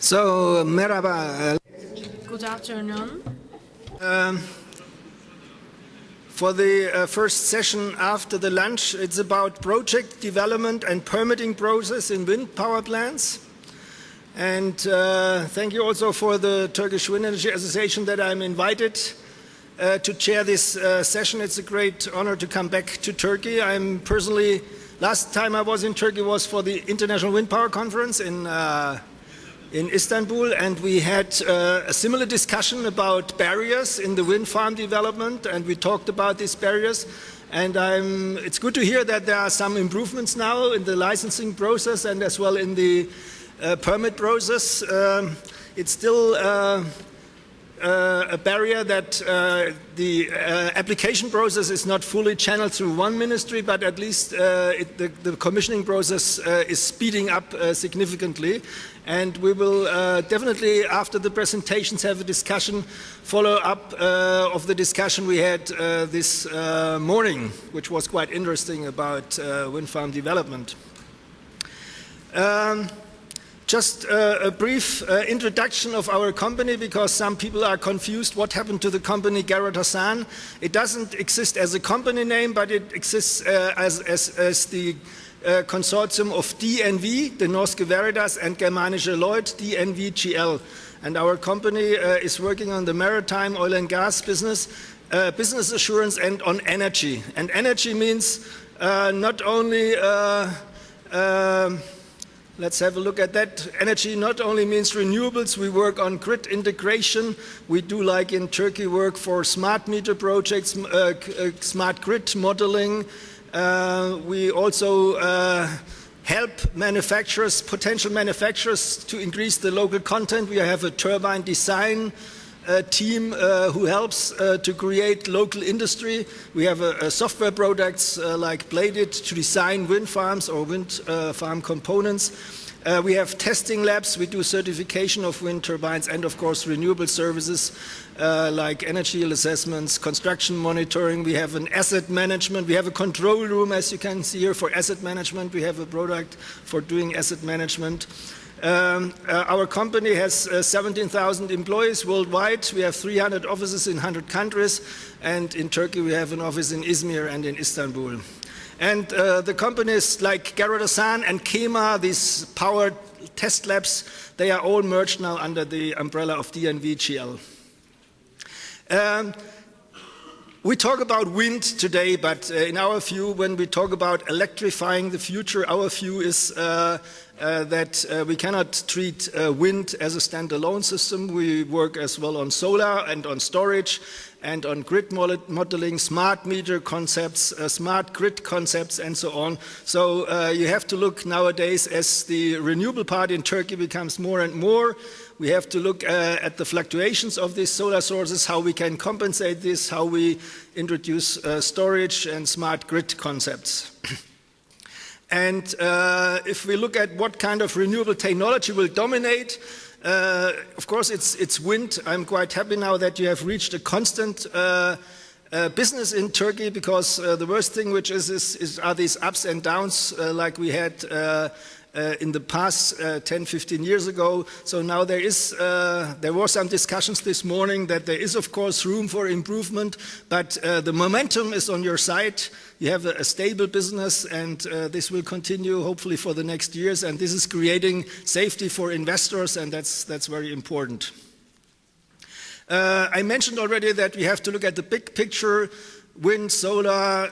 So, merhaba. Good afternoon. For the first session after the lunch, it's about project development and permitting process in wind power plants. And thank you also for the Turkish Wind Energy Association that I'm invited to chair this session. It's a great honor to come back to Turkey. I'm personally, last time I was in Turkey was for the International Wind Power Conference in Istanbul, and we had a similar discussion about barriers in the wind farm development, and we talked about these barriers. And it's good to hear that there are some improvements now in the licensing process and as well in the permit process. It's still a barrier that the application process is not fully channeled through one ministry, but at least the commissioning process is speeding up significantly. And we will definitely, after the presentations, have a discussion, follow up of the discussion we had this morning, which was quite interesting about wind farm development. Just a brief introduction of our company, because some people are confused what happened to the company Gerard Hassan. It doesn't exist as a company name, but it exists as the consortium of DNV, the Norske Veritas, and Germanische Lloyd, DNV GL. And our company is working on the maritime oil and gas business, business assurance, and on energy. And energy means not only let's have a look at that. Energy not only means renewables, we work on grid integration. We do, like in Turkey, work for smart meter projects, smart grid modeling. We also help manufacturers, potential manufacturers, to increase the local content. We have a turbine design team who helps to create local industry. We have software products like Bladed to design wind farms or wind farm components. We have testing labs. We do certification of wind turbines and, of course, renewable services like energy yield assessments, construction monitoring. We have an asset management. We have a control room, as you can see here, for asset management. We have a product for doing asset management. Our company has 17,000 employees worldwide. We have 300 offices in 100 countries, and in Turkey we have an office in Izmir and in Istanbul. And the companies like Gerard Hassan and KEMA, these power test labs, they are all merged now under the umbrella of DNV GL. We talk about wind today, but in our view, when we talk about electrifying the future, our view is that we cannot treat wind as a standalone system. We work as well on solar and on storage and on grid modeling, smart meter concepts, smart grid concepts, and so on. So you have to look nowadays, as the renewable part in Turkey becomes more and more, we have to look at the fluctuations of these solar sources, how we can compensate this, how we introduce storage and smart grid concepts. And if we look at what kind of renewable technology will dominate, of course it's wind. I'm quite happy now that you have reached a constant business in Turkey, because the worst thing which are these ups and downs like we had in the past 10, 15 years ago. So now there were some discussions this morning that there is, of course, room for improvement, but the momentum is on your side. You have a stable business, and this will continue hopefully for the next years, and this is creating safety for investors, and that's very important. I mentioned already that we have to look at the big picture: wind, solar,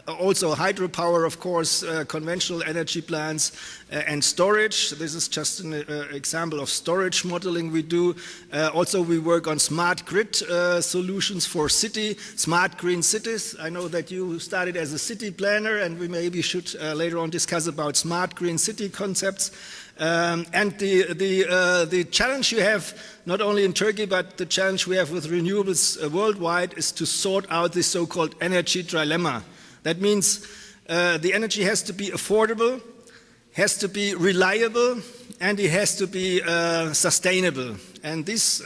also hydropower, of course, conventional energy plants, and storage. This is just an example of storage modeling we do. Also, we work on smart grid solutions for smart green cities. I know that you started as a city planner, and we maybe should later on discuss about smart green city concepts. And the challenge you have, not only in Turkey, but the challenge we have with renewables worldwide, is to sort out this so-called energy trilemma. That means the energy has to be affordable, has to be reliable, and it has to be sustainable. And this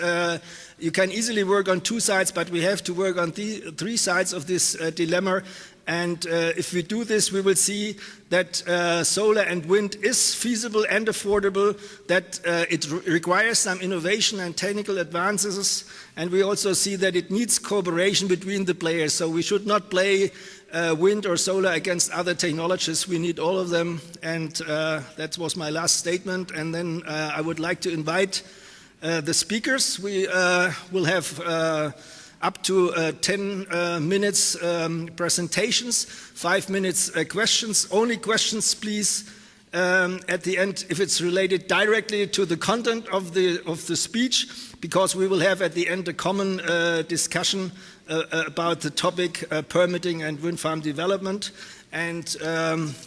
you can easily work on two sides, but we have to work on the three sides of this dilemma. And if we do this, we will see that solar and wind is feasible and affordable, that it requires some innovation and technical advances, and we also see that it needs cooperation between the players. So we should not play wind or solar against other technologies. We need all of them, and that was my last statement. And then I would like to invite the speakers. We will have up to 10 minutes presentations, 5 minutes questions. Only questions, please, at the end, if it's related directly to the content of the speech, because we will have at the end a common discussion about the topic permitting and wind farm development. And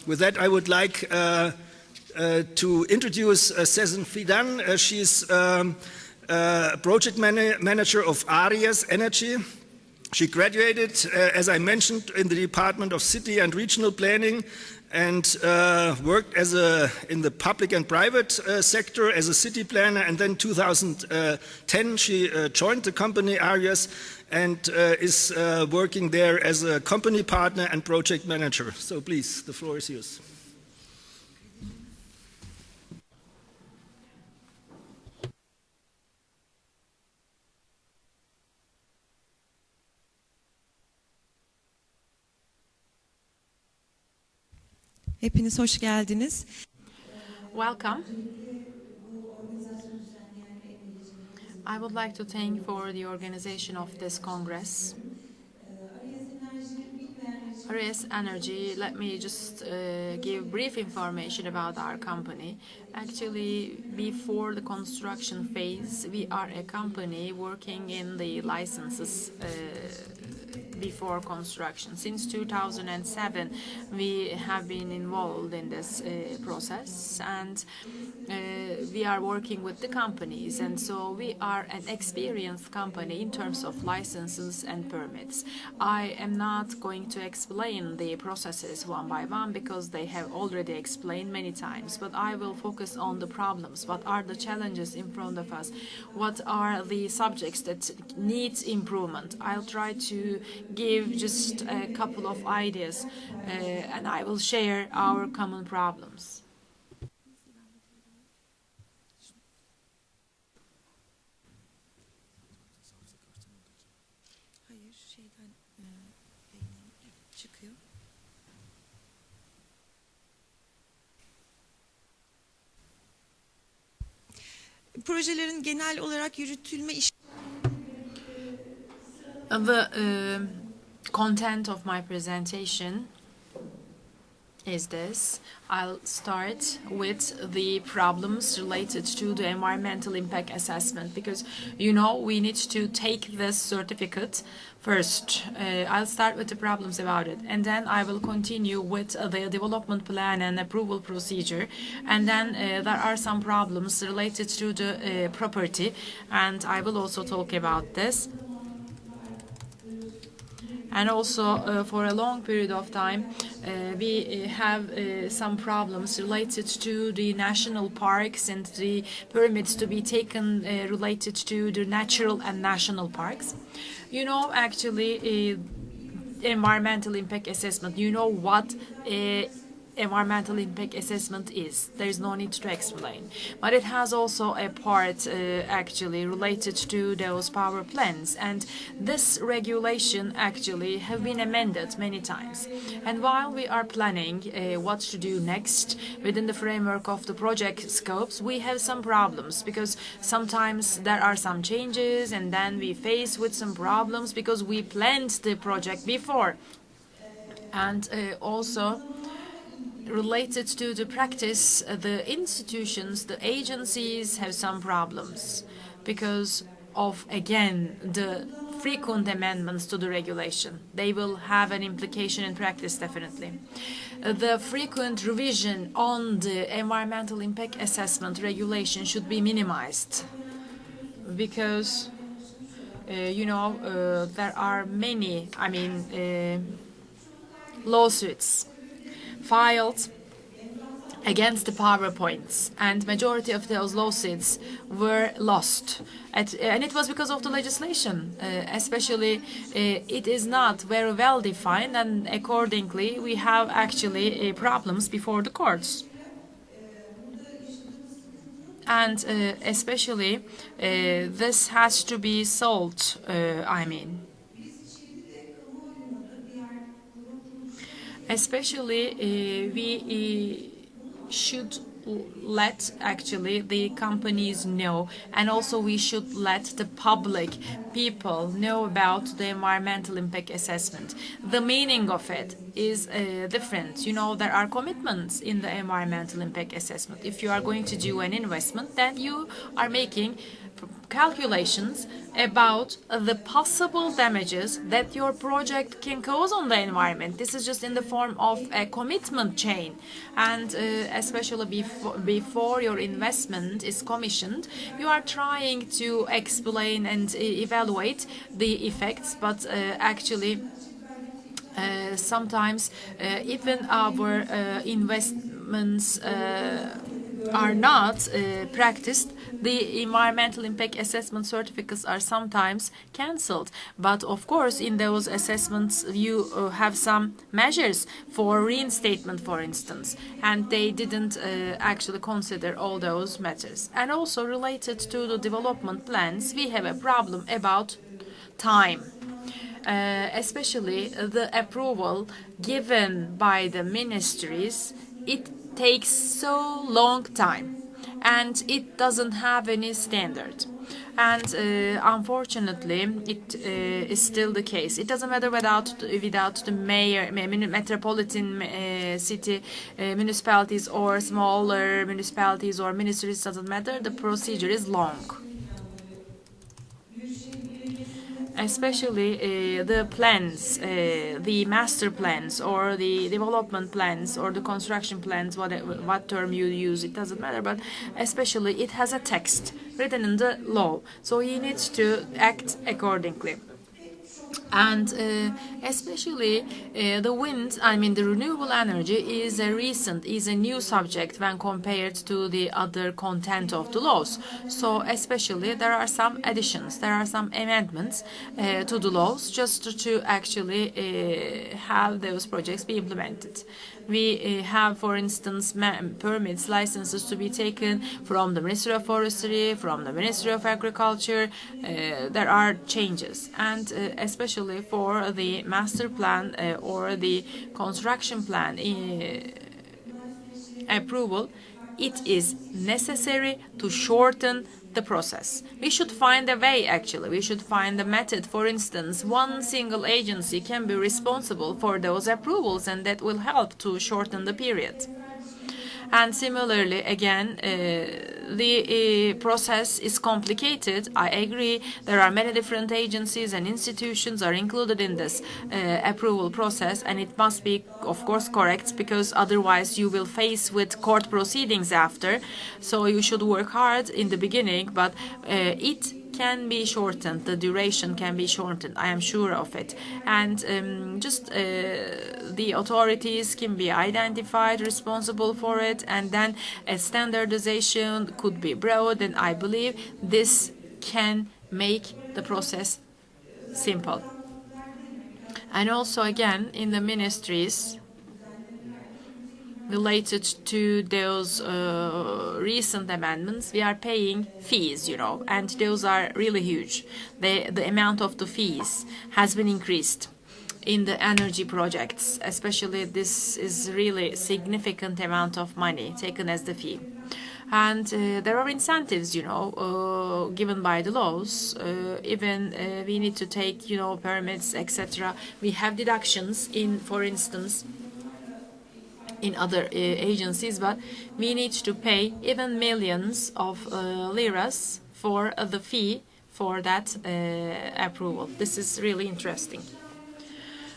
with that, I would like to introduce Cezanne Fidan. She's project manager of Arias Energy. She graduated, as I mentioned, in the Department of City and Regional Planning, and worked in the public and private sector as a city planner. And then 2010 she joined the company Arias and is working there as a company partner and project manager. So please, the floor is yours. Hepiniz hoş geldiniz. Welcome. I would like to thank for the organization of this Congress. Arias Energy, let me just give brief information about our company. Actually, before the construction phase, we are a company working in the licenses before construction. Since 2007, we have been involved in this process, and we are working with the companies, and so we are an experienced company in terms of licenses and permits. I am not going to explain the processes one by one because they have already explained many times, but I will focus on the problems. What are the challenges in front of us? What are the subjects that need improvement? I'll try to give just a couple of ideas, and I will share our common problems. Projelerin genel olarak yürütülme The content of my presentation is this. I'll start with the problems related to the environmental impact assessment, because you know we need to take this certificate first. I'll start with the problems about it, and then I will continue with the development plan and approval procedure, and then there are some problems related to the property, and I will also talk about this. And also, for a long period of time, we have some problems related to the national parks and the permits to be taken related to the natural and national parks. You know, actually, environmental impact assessment, you know what environmental impact assessment is. There is no need to explain. But it has also a part actually related to those power plants. And this regulation actually have been amended many times. And while we are planning what to do next within the framework of the project scopes, we have some problems because sometimes there are some changes and then we face with some problems because we planned the project before. And also, related to the practice, the institutions, the agencies have some problems because of, again, the frequent amendments to the regulation. They will have an implication in practice, definitely. The frequent revision on the environmental impact assessment regulation should be minimized because, you know, there are many, lawsuits filed against the PowerPoints, and majority of those lawsuits were lost. And it was because of the legislation, especially it is not very well defined, and accordingly we have actually problems before the courts. And especially this has to be solved, especially we should let actually the companies know, and also we should let the public people know about the environmental impact assessment. The meaning of it is different. You know, there are commitments in the environmental impact assessment. If you are going to do an investment, then you are making calculations about the possible damages that your project can cause on the environment. This is just in the form of a commitment chain, and especially before your investment is commissioned, you are trying to explain and evaluate the effects, but actually sometimes even our investments are not practiced, the environmental impact assessment certificates are sometimes cancelled. But of course, in those assessments, you have some measures for reinstatement, for instance, and they didn't actually consider all those matters. And also related to the development plans, we have a problem about time. Especially the approval given by the ministries, it takes so long time, and it doesn't have any standard. And unfortunately, it is still the case. It doesn't matter without the mayor, metropolitan city municipalities, or smaller municipalities or ministries. Doesn't matter. The procedure is long. Especially the plans, the master plans, or the development plans, or the construction plans, what term you use, it doesn't matter, but especially it has a text written in the law, so you need to act accordingly. And especially the wind, the renewable energy is a new subject when compared to the other content of the laws. So especially there are some additions, there are some amendments to the laws just to actually have those projects be implemented. We have, for instance, permits, licenses to be taken from the Ministry of Forestry, from the Ministry of Agriculture. There are changes, and especially for the master plan or the construction plan approval, it is necessary to shorten the process. We should find a way, actually. We should find a method. For instance, one single agency can be responsible for those approvals, and that will help to shorten the period. And similarly, again, the process is complicated. I agree. There are many different agencies and institutions are included in this approval process, and it must be, of course, correct, because otherwise you will face with court proceedings after. So you should work hard in the beginning, but it can be shortened. The duration can be shortened. I am sure of it. And the authorities can be identified responsible for it, and then a standardization could be brought, and I believe this can make the process simple. And also, again, in the ministries related to those recent amendments, we are paying fees, and those are really huge. The amount of the fees has been increased in the energy projects. Especially, this is really significant amount of money taken as the fee. And there are incentives, given by the laws. Even we need to take, permits, etc. We have deductions in, for instance, in other agencies, but we need to pay even millions of liras for the fee for that approval. This is really interesting.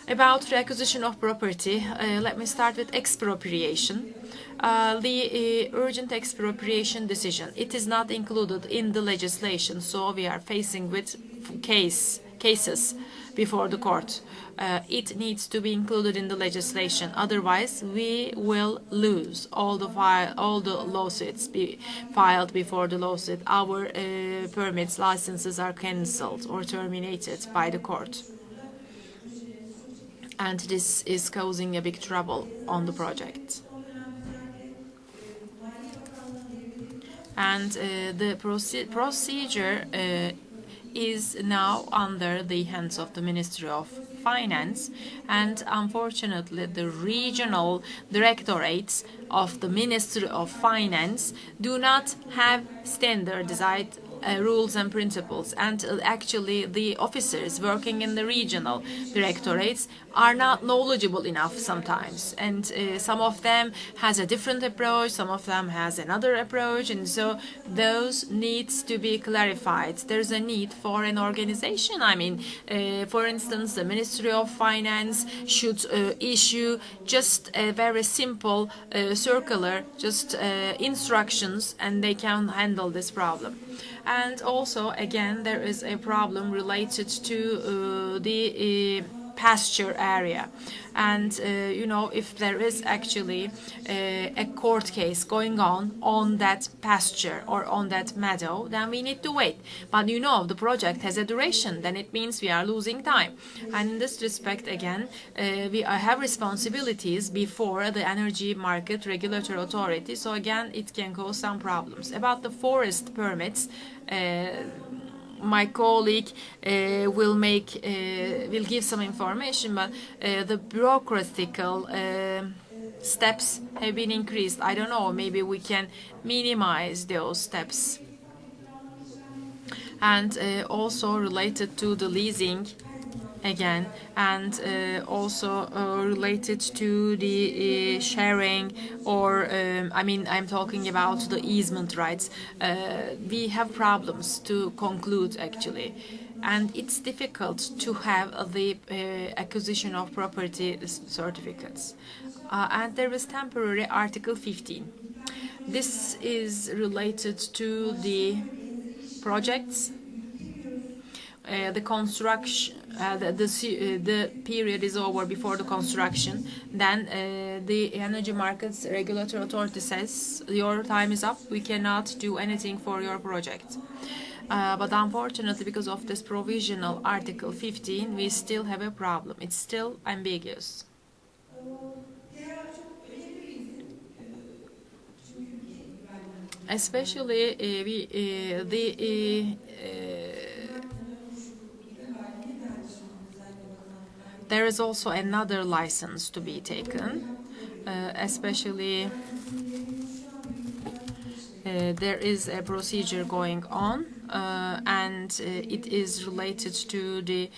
About the acquisition of property, let me start with expropriation. The urgent expropriation decision, it is not included in the legislation, so we are facing with cases before the court. It needs to be included in the legislation. Otherwise, we will lose all the lawsuits filed before the lawsuit. Our permits, licenses are cancelled or terminated by the court. And this is causing a big trouble on the project. And the procedure is now under the hands of the Ministry of Finance, and unfortunately the regional directorates of the Ministry of Finance do not have standardized rules and principles, and actually the officers working in the regional directorates are not knowledgeable enough sometimes, and some of them has a different approach, some of them has another approach, and so those needs to be clarified. There's a need for an organization. I mean, for instance, the Ministry of Finance should issue just a very simple circular, just instructions, and they can handle this problem. And also, again, there is a problem related to the pasture area. And, you know, if there is actually a court case going on that pasture or on that meadow, then we need to wait. But, you know, the project has a duration, then it means we are losing time. And in this respect, again, we have responsibilities before the Energy Market Regulatory Authority. So, again, it can cause some problems. About the forest permits, my colleague will give some information, but the bureaucratical steps have been increased. I don't know, maybe we can minimize those steps. And also related to the leasing, again, and also related to the sharing, or I mean, I'm talking about the easement rights. We have problems to conclude, actually, and it's difficult to have the acquisition of property certificates. And there is temporary Article 15. This is related to the projects, the construction. The period is over before the construction, then the Energy Markets Regulatory Authority says your time is up, we cannot do anything for your project. But unfortunately, because of this provisional Article 15, we still have a problem. It's still ambiguous. Especially there is also another license to be taken, especially there is a procedure going on, and it is related to the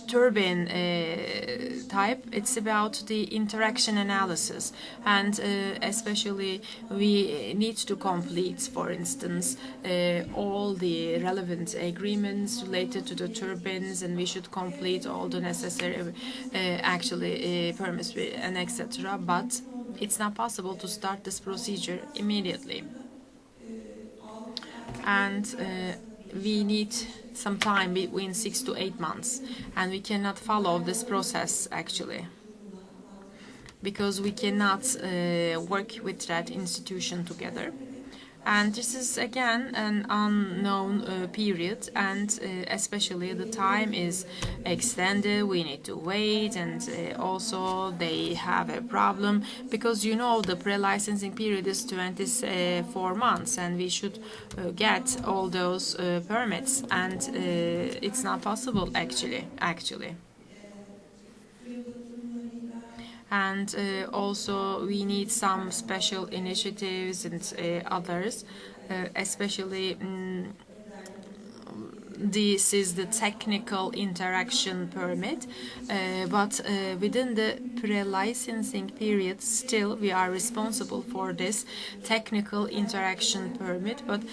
turbine type. It's about the interaction analysis, and especially we need to complete, for instance, all the relevant agreements related to the turbines, and we should complete all the necessary permits and etc. But it's not possible to start this procedure immediately. And we need some time, between 6 to 8 months, and we cannot follow this process, actually, because we cannot work with that institution together. And this is, again, an unknown period, and especially the time is extended. We need to wait, and also they have a problem because, you know, the pre-licensing period is 24 months, and we should get all those permits, and it's not possible, actually. And also we need some special initiatives and others, especially this is the technical interaction permit, but within the pre-licensing period still we are responsible for this technical interaction permit, but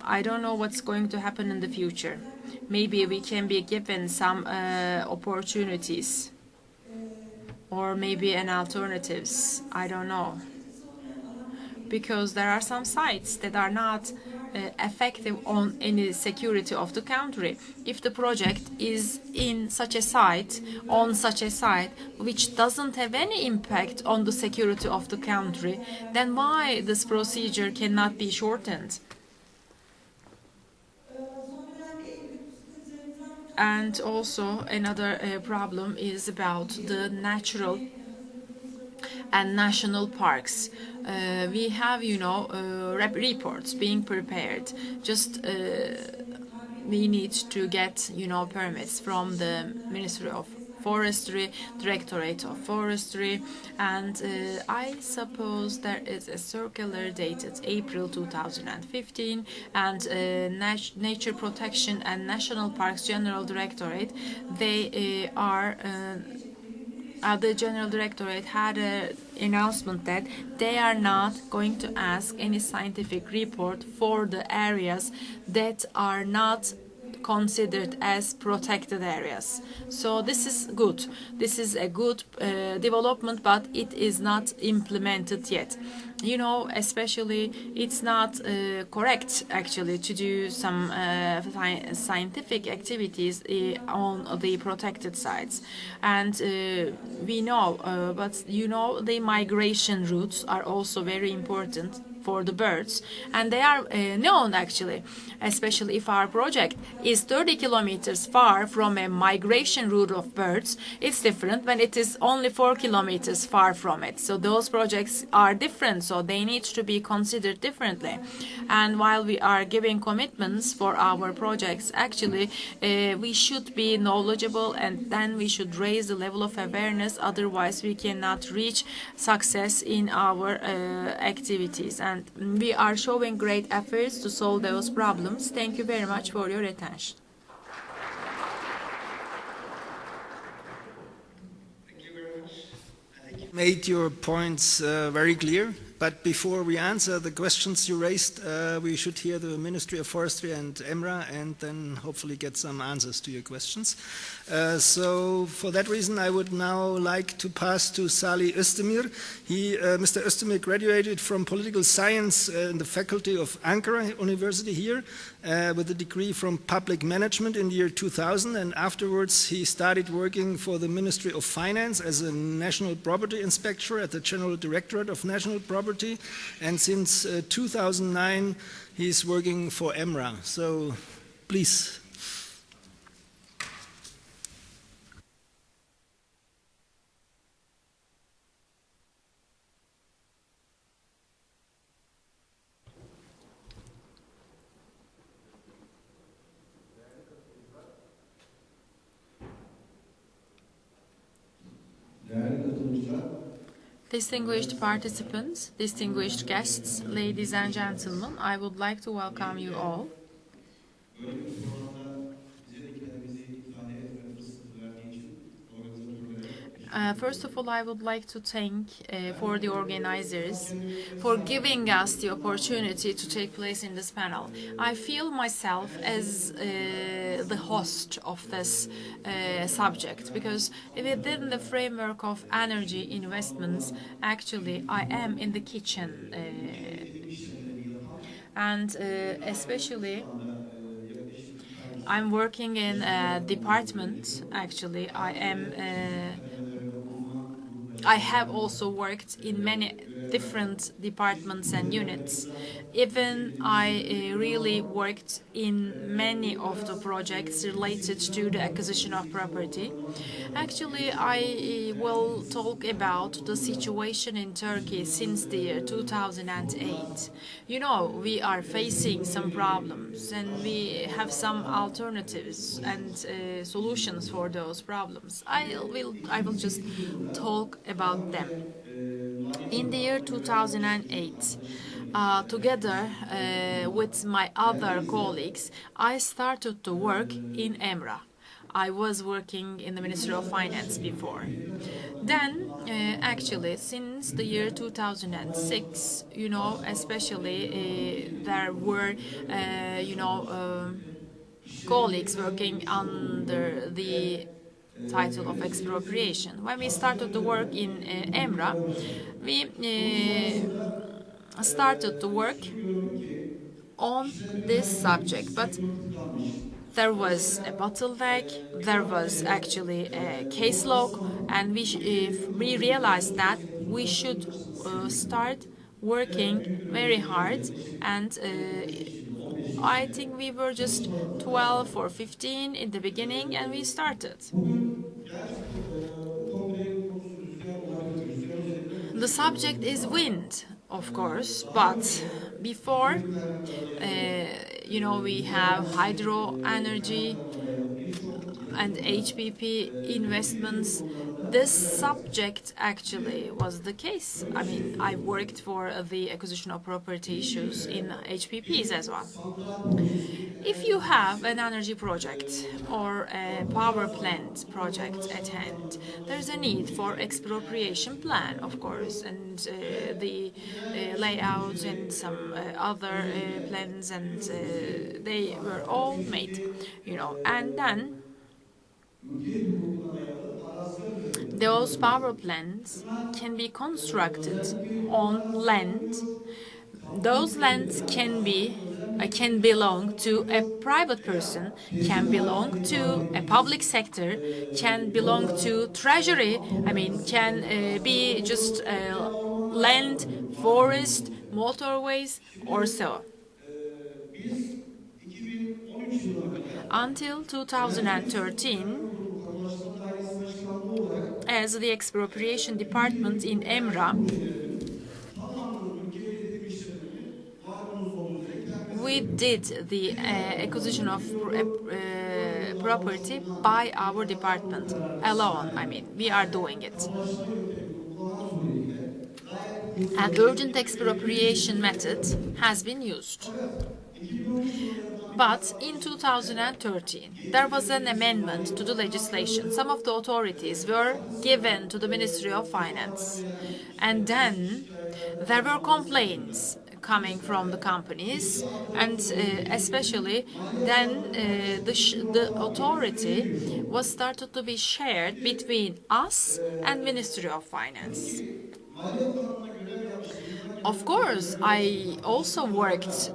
I don't know what's going to happen in the future. Maybe we can be given some opportunities, or maybe an alternatives, I don't know. because there are some sites that are not effective on any security of the country. If the project is in such a site, on such a site, which doesn't have any impact on the security of the country, then why this procedure cannot be shortened? And also another problem is about the natural and national parks. We have, reports being prepared. Just we need to get, permits from the Ministry of Forestry, Directorate of Forestry, and I suppose there is a circular dated April 2015, and Nature Protection and National Parks General Directorate, they are the General Directorate had an announcement that they are not going to ask any scientific report for the areas that are not considered as protected areas. So this is good. This is a good development, but it is not implemented yet. Especially it's not correct actually to do some scientific activities on the protected sites. And we know, but the migration routes are also very important for the birds, and they are known actually, especially if our project is 30 kilometers far from a migration route of birds. It's different when it is only 4 kilometers far from it. So those projects are different, so they need to be considered differently. And while we are giving commitments for our projects, actually we should be knowledgeable, and then we should raise the level of awareness. Otherwise we cannot reach success in our activities. And we are showing great efforts to solve those problems. Thank you very much for your attention. Thank you very much. You made your points very clear. But before we answer the questions you raised, we should hear the Ministry of Forestry and EMRA, and then hopefully get some answers to your questions. So for that reason, I would now like to pass to Salih Özdemir. Mr. Özdemir graduated from political science in the faculty of Ankara University here with a degree from public management in the year 2000, and afterwards he started working for the Ministry of Finance as a national property inspector at the General Directorate of National Property, and since 2009 he's working for EMRA. So please. Distinguished participants, distinguished guests, ladies and gentlemen, I would like to welcome you all. First of all, I would like to thank for the organizers for giving us the opportunity to take place in this panel. I feel myself as the host of this subject, because within the framework of energy investments, actually I am in the kitchen, and especially I'm working in a department. Actually, I have also worked in many different departments and units. Even I really worked in many of the projects related to the acquisition of property. Actually, I will talk about the situation in Turkey since the year 2008. You know, we are facing some problems, and we have some alternatives and solutions for those problems. I will just talk about them. In the year 2008, together with my other colleagues, I started to work in EMRA. I was working in the Ministry of Finance before. Then, actually, since the year 2006, you know, especially there were, colleagues working under the title of expropriation. When we started to work in EMRA, we started to work on this subject, but there was a bottleneck, there was actually a case log, and we realized that we should start working very hard, and I think we were just 12 or 15 in the beginning, and we started. The subject is wind, of course, but before, we have hydro energy and HPP investments. This subject actually was the case. I mean, I worked for the acquisition of property issues in HPPs as well. If you have an energy project or a power plant project at hand, there's a need for expropriation plan, of course, and the layouts and some other plans, and they were all made, and then those power plants can be constructed on land. Those lands can belong to a private person, can belong to a public sector, can belong to treasury. I mean, can be just land, forest, motorways, or so. Until 2013, as the expropriation department in EMRA, we did the acquisition of property by our department alone. I mean, we are doing it. An urgent expropriation method has been used. But in 2013, there was an amendment to the legislation. Some of the authorities were given to the Ministry of Finance. And then there were complaints coming from the companies, and especially then the authority was started to be shared between us and Ministry of Finance. Of course, I also worked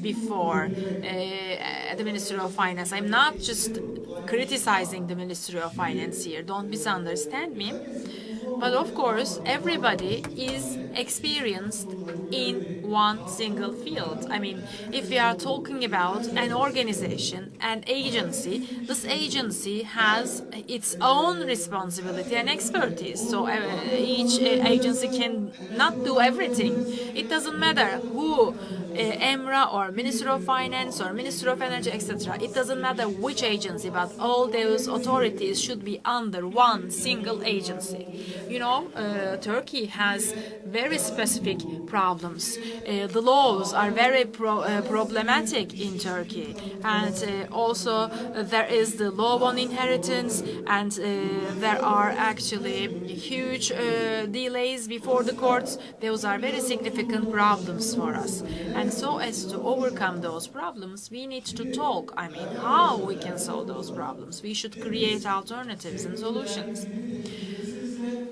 before at the Ministry of Finance. I'm not just criticizing the Ministry of Finance here. Don't misunderstand me. But of course, everybody is experienced in one single field. I mean, if we are talking about an organization, an agency, this agency has its own responsibility and expertise. So each agency can not do everything. It doesn't matter who, EMRA or Ministry of Finance or Ministry of Energy, etc. It doesn't matter which agency, but all those authorities should be under one single agency. Turkey has very specific problems. The laws are very problematic in Turkey, and also there is the law on inheritance, and there are actually huge delays before the courts. Those are very significant problems for us. And so as to overcome those problems, we need to talk. I mean, how we can solve those problems. We should create alternatives and solutions.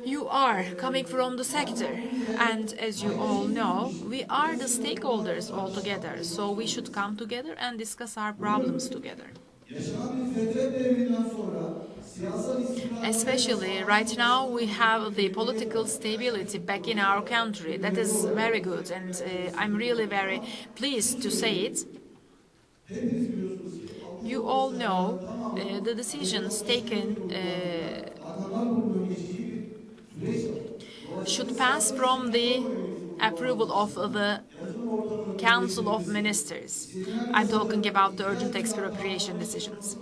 You are coming from the sector, and as you all know, we are the stakeholders all together, so we should come together and discuss our problems together. Especially right now, we have the political stability back in our country. That is very good, and I'm really very pleased to say it. You all know the decisions taken should pass from the approval of the Council of Ministers. I'm talking about the urgent expropriation decisions.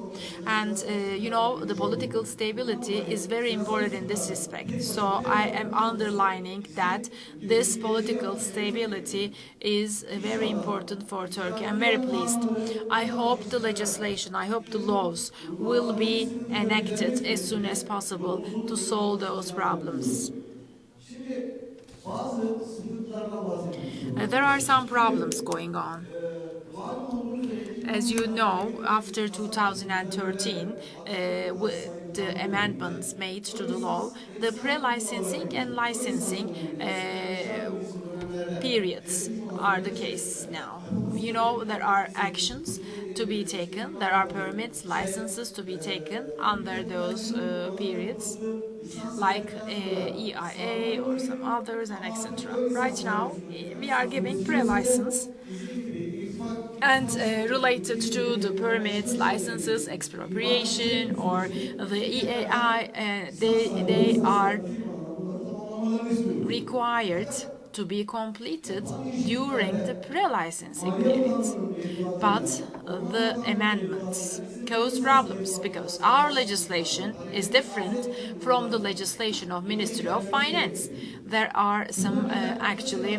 And, the political stability is very important in this respect. So I am underlining that this political stability is very important for Turkey. I'm very pleased. I hope the legislation, I hope the laws will be enacted as soon as possible to solve those problems. There are some problems going on. As you know, after 2013, with the amendments made to the law, the pre-licensing and licensing periods are the case now. You know, there are actions to be taken, there are permits, licenses to be taken under those periods, like EIA or some others, and etc. Right now, we are giving pre-license, and related to the permits, licenses, expropriation, or the EAI, they are required to be completed during the pre-licensing periods. But the amendments cause problems because our legislation is different from the legislation of Ministry of Finance. There are some actually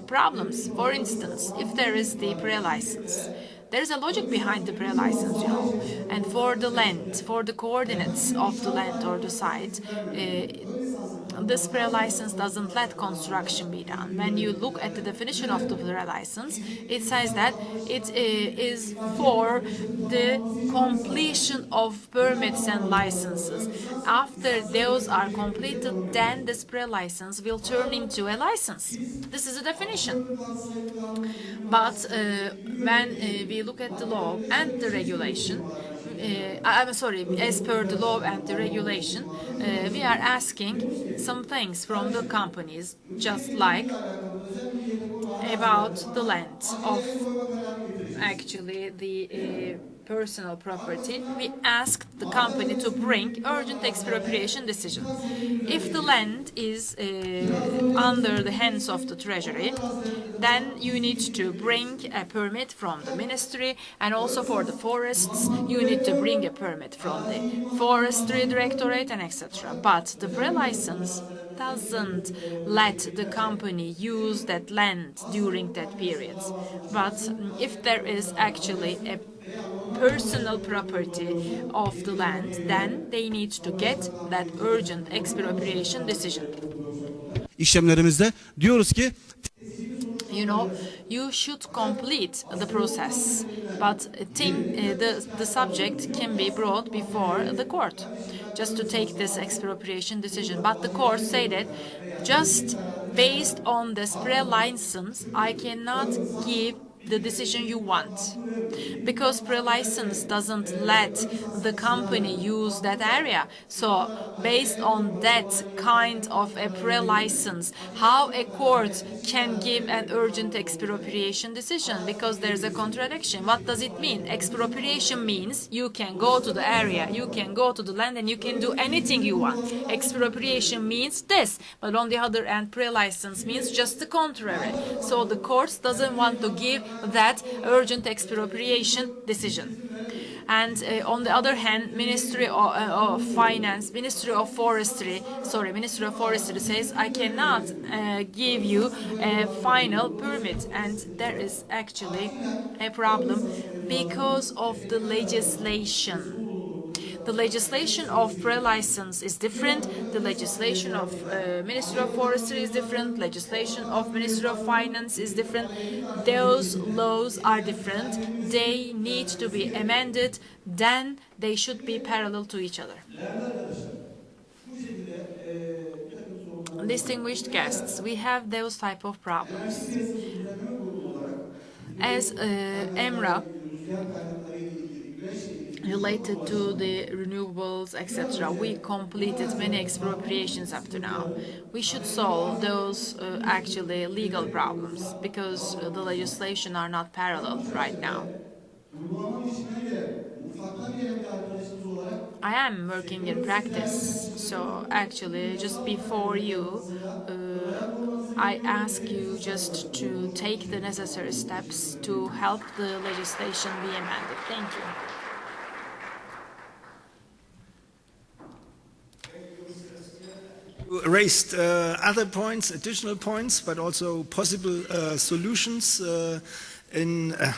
problems. For instance, if there is the pre-license, there is a logic behind the pre-license, you know, and for the land, for the coordinates of the land or the site, this pre-license doesn't let construction be done. When you look at the definition of the pre-license, it says that it is for the completion of permits and licenses. After those are completed, then this pre-license will turn into a license. This is a definition. But when we look at the law and the regulation, I'm sorry, as per the law and the regulation, we are asking some things from the companies, just like about the land of actually the personal property. We asked the company to bring urgent expropriation decision. If the land is under the hands of the treasury, then you need to bring a permit from the ministry, and also for the forests, you need to bring a permit from the forestry directorate, and etc. But the pre-license doesn't let the company use that land during that period. But if there is actually a personal property of the land, then they need to get that urgent expropriation decision. İşlemlerimizde diyoruz ki, you know, you should complete the process, but the subject can be brought before the court just to take this expropriation decision. But the courts say that just based on this pre-license, I cannot give the decision you want, because pre-license doesn't let the company use that area. So based on that kind of a pre-license, how a court can give an urgent expropriation decision? Because there's a contradiction. What does it mean? Expropriation means you can go to the area, you can go to the land, and you can do anything you want. Expropriation means this, but on the other hand, pre-license means just the contrary. So the courts doesn't want to give that urgent expropriation decision. And on the other hand, Ministry of Finance, Ministry of Forestry says, I cannot give you a final permit. And there is actually a problem because of the legislation. The legislation of pre-license is different. The legislation of Ministry of Forestry is different. Legislation of Ministry of Finance is different. Those laws are different. They need to be amended. Then they should be parallel to each other. Distinguished guests, we have those type of problems. As EMRA, related to the renewables, etc., we completed many expropriations up to now. We should solve those actually legal problems, because the legislation are not parallel right now. I am working in practice, so actually just before you, I ask you just to take the necessary steps to help the legislation be amended. Thank you. Raised other points, additional points, but also possible solutions.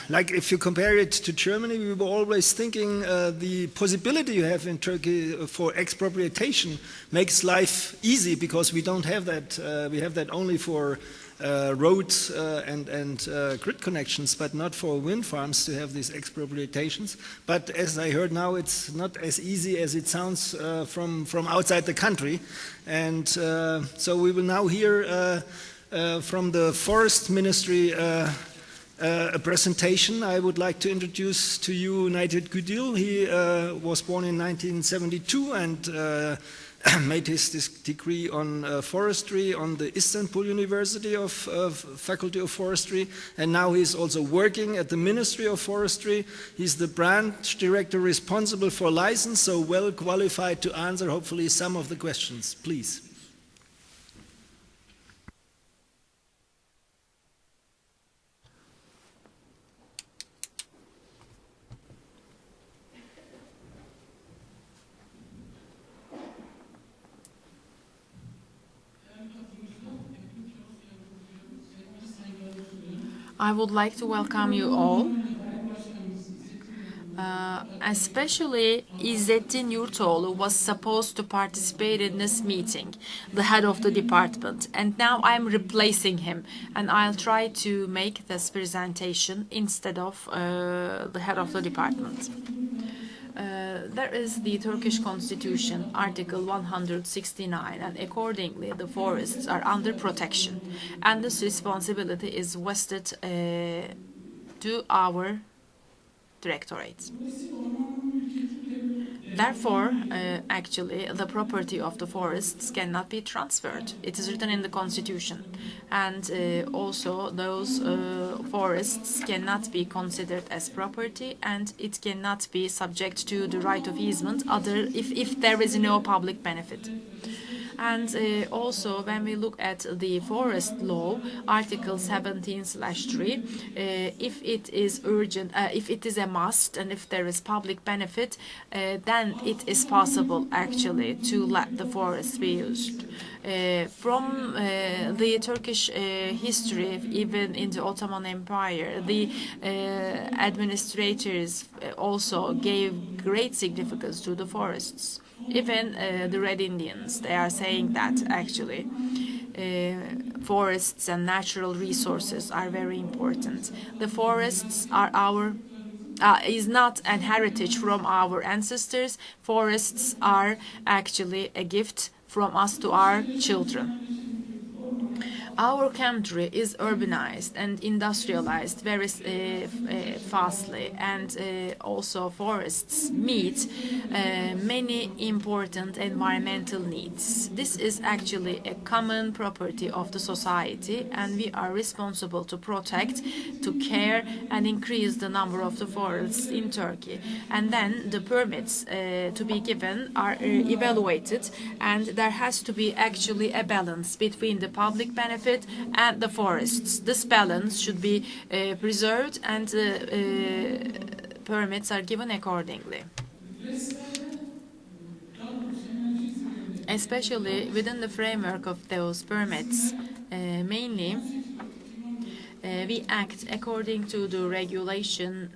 Like if you compare it to Germany, we were always thinking the possibility you have in Turkey for expropriation makes life easy, because we don't have that. We have that only for roads and grid connections, but not for wind farms to have these expropriations. But as I heard now, it's not as easy as it sounds from outside the country. And so we will now hear from the Forest Ministry a presentation. I would like to introduce to you Naited Gudil. He was born in 1972 and made his degree on forestry on the Istanbul University of Faculty of Forestry, and now he's also working at the Ministry of Forestry. He's the branch director responsible for license, so well qualified to answer hopefully some of the questions. Please. I would like to welcome you all, especially İzzettin Yurtoğlu was supposed to participate in this meeting, the head of the department, and now I'm replacing him, and I'll try to make this presentation instead of the head of the department. There is the Turkish Constitution, Article 169, and accordingly the forests are under protection, and this responsibility is vested to our directorate. Therefore, actually, the property of the forests cannot be transferred. It is written in the Constitution. And also, those forests cannot be considered as property, and it cannot be subject to the right of easement if there is no public benefit. And also, when we look at the forest law, Article 17/3, if it is urgent, if it is a must, and if there is public benefit, then it is possible actually to let the forest be used. From the Turkish history, even in the Ottoman Empire, the administrators also gave great significance to the forests. Even the Red Indians, they are saying that actually forests and natural resources are very important. The forests are is not an heritage from our ancestors. Forests are actually a gift from us to our children. Our country is urbanized and industrialized very fastly, and also forests meet many important environmental needs. This is actually a common property of the society, and we are responsible to protect, to care, and increase the number of the forests in Turkey. And then the permits to be given are evaluated, and there has to be actually a balance between the public benefit and the forests. This balance should be preserved, and permits are given accordingly. Especially within the framework of those permits, mainly we act according to the regulation,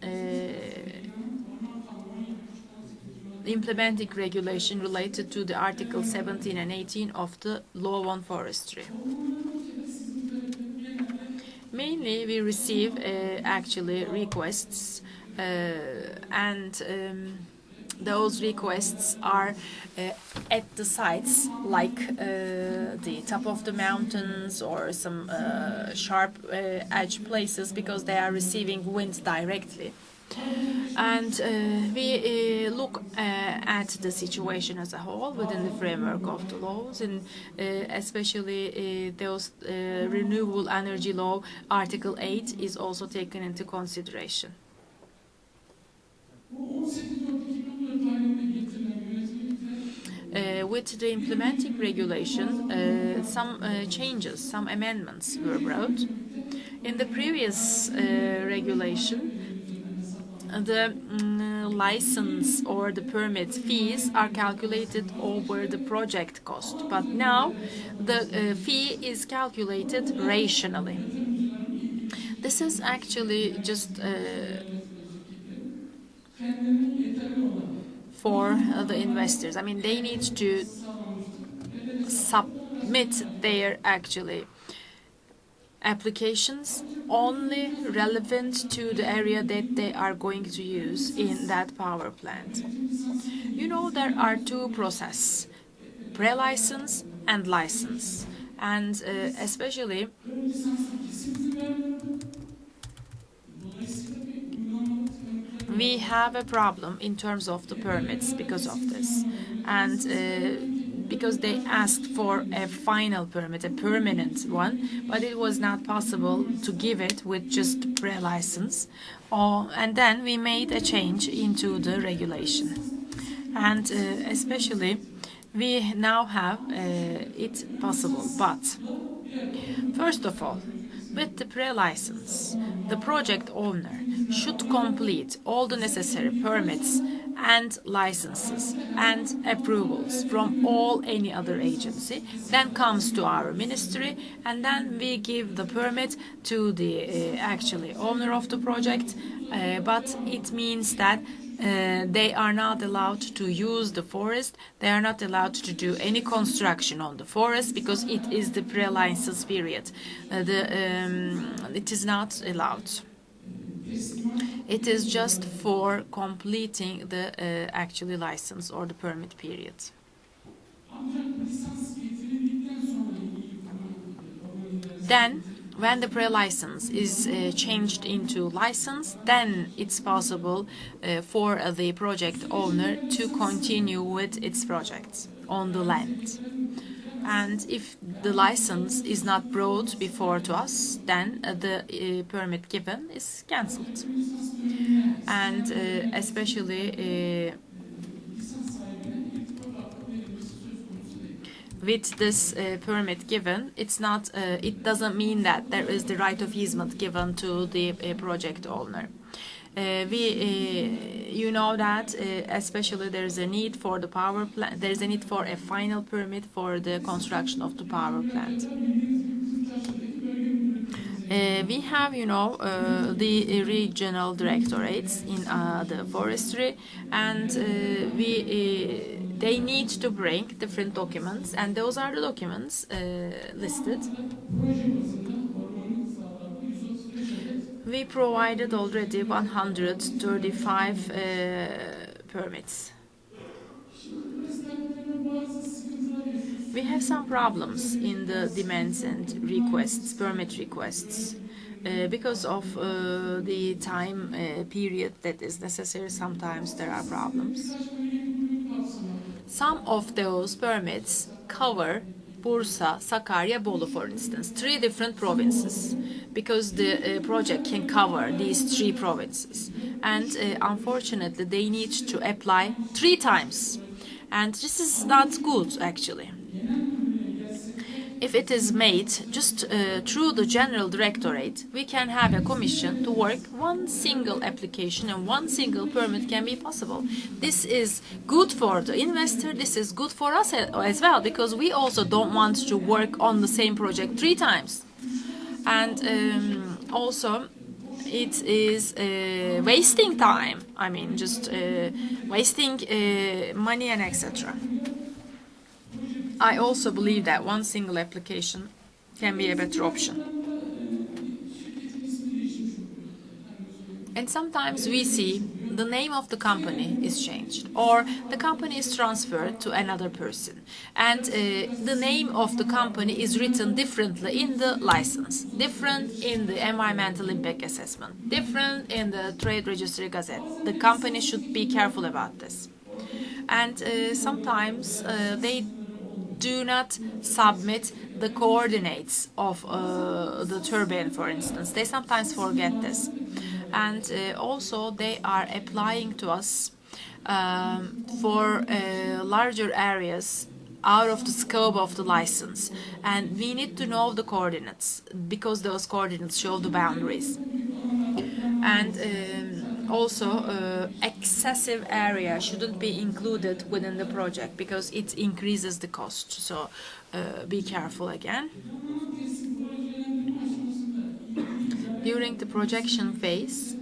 implementing regulation related to the Article 17 and 18 of the Law on Forestry. Mainly, we receive actually requests, and those requests are at the sites like the top of the mountains or some sharp edge places, because they are receiving wind directly. And we look at the situation as a whole within the framework of the laws, and especially those renewable energy law, Article 8 is also taken into consideration. With the implementing regulation, some changes, some amendments were brought. In the previous regulation, the license or the permit fees are calculated over the project cost, but now the fee is calculated rationally. This is actually just for the investors. I mean, they need to submit their actually applications only relevant to the area that they are going to use in that power plant. You know, there are two processes, pre-license and license. And especially we have a problem in terms of the permits because of this. And because they asked for a final permit, a permanent one, but it was not possible to give it with just pre-license. And then we made a change into the regulation. And especially we now have it possible. But first of all, with the pre-license, the project owner should complete all the necessary permits and licenses and approvals from any other agency, then comes to our ministry, and then we give the permit to the actually owner of the project, but it means that they are not allowed to use the forest, they are not allowed to do any construction on the forest because it is the pre-license period. It is not allowed. It is just for completing the actually license or the permit period. Then, when the pre-license is changed into license, then it's possible for the project owner to continue with its projects on the land. And if the license is not brought before to us, then the permit given is cancelled. And especially with this permit given, it doesn't mean that there is the right of easement given to the project owner. You know that especially there is a need for the power plant. There is a need for a final permit for the construction of the power plant. We have, the regional directorates in the forestry, and they need to bring different documents, and those are the documents listed. We provided already 135 permits. We have some problems in the demands and requests, permit requests, because of the time period that is necessary. Sometimes there are problems. Some of those permits cover Bursa, Sakarya, Bolu, for instance, 3 different provinces, because the project can cover these 3 provinces. And unfortunately, they need to apply 3 times. And this is not good, actually. If it is made just through the general directorate, we can have a commission to work one single application, and one single permit can be possible. This is good for the investor, this is good for us as well, because we also don't want to work on the same project 3 times. And also, it is wasting time, just wasting money and etc. I also believe that one single application can be a better option. And sometimes we see the name of the company is changed, or the company is transferred to another person, and the name of the company is written differently in the license, different in the environmental impact assessment, different in the trade registry gazette. The company should be careful about this. And sometimes they do not submit the coordinates of the turbine, for instance. They sometimes forget this. And also they are applying to us for larger areas out of the scope of the license. And we need to know the coordinates, because those coordinates show the boundaries. And also, excessive area shouldn't be included within the project, because it increases the cost. So be careful again. During the projection phase,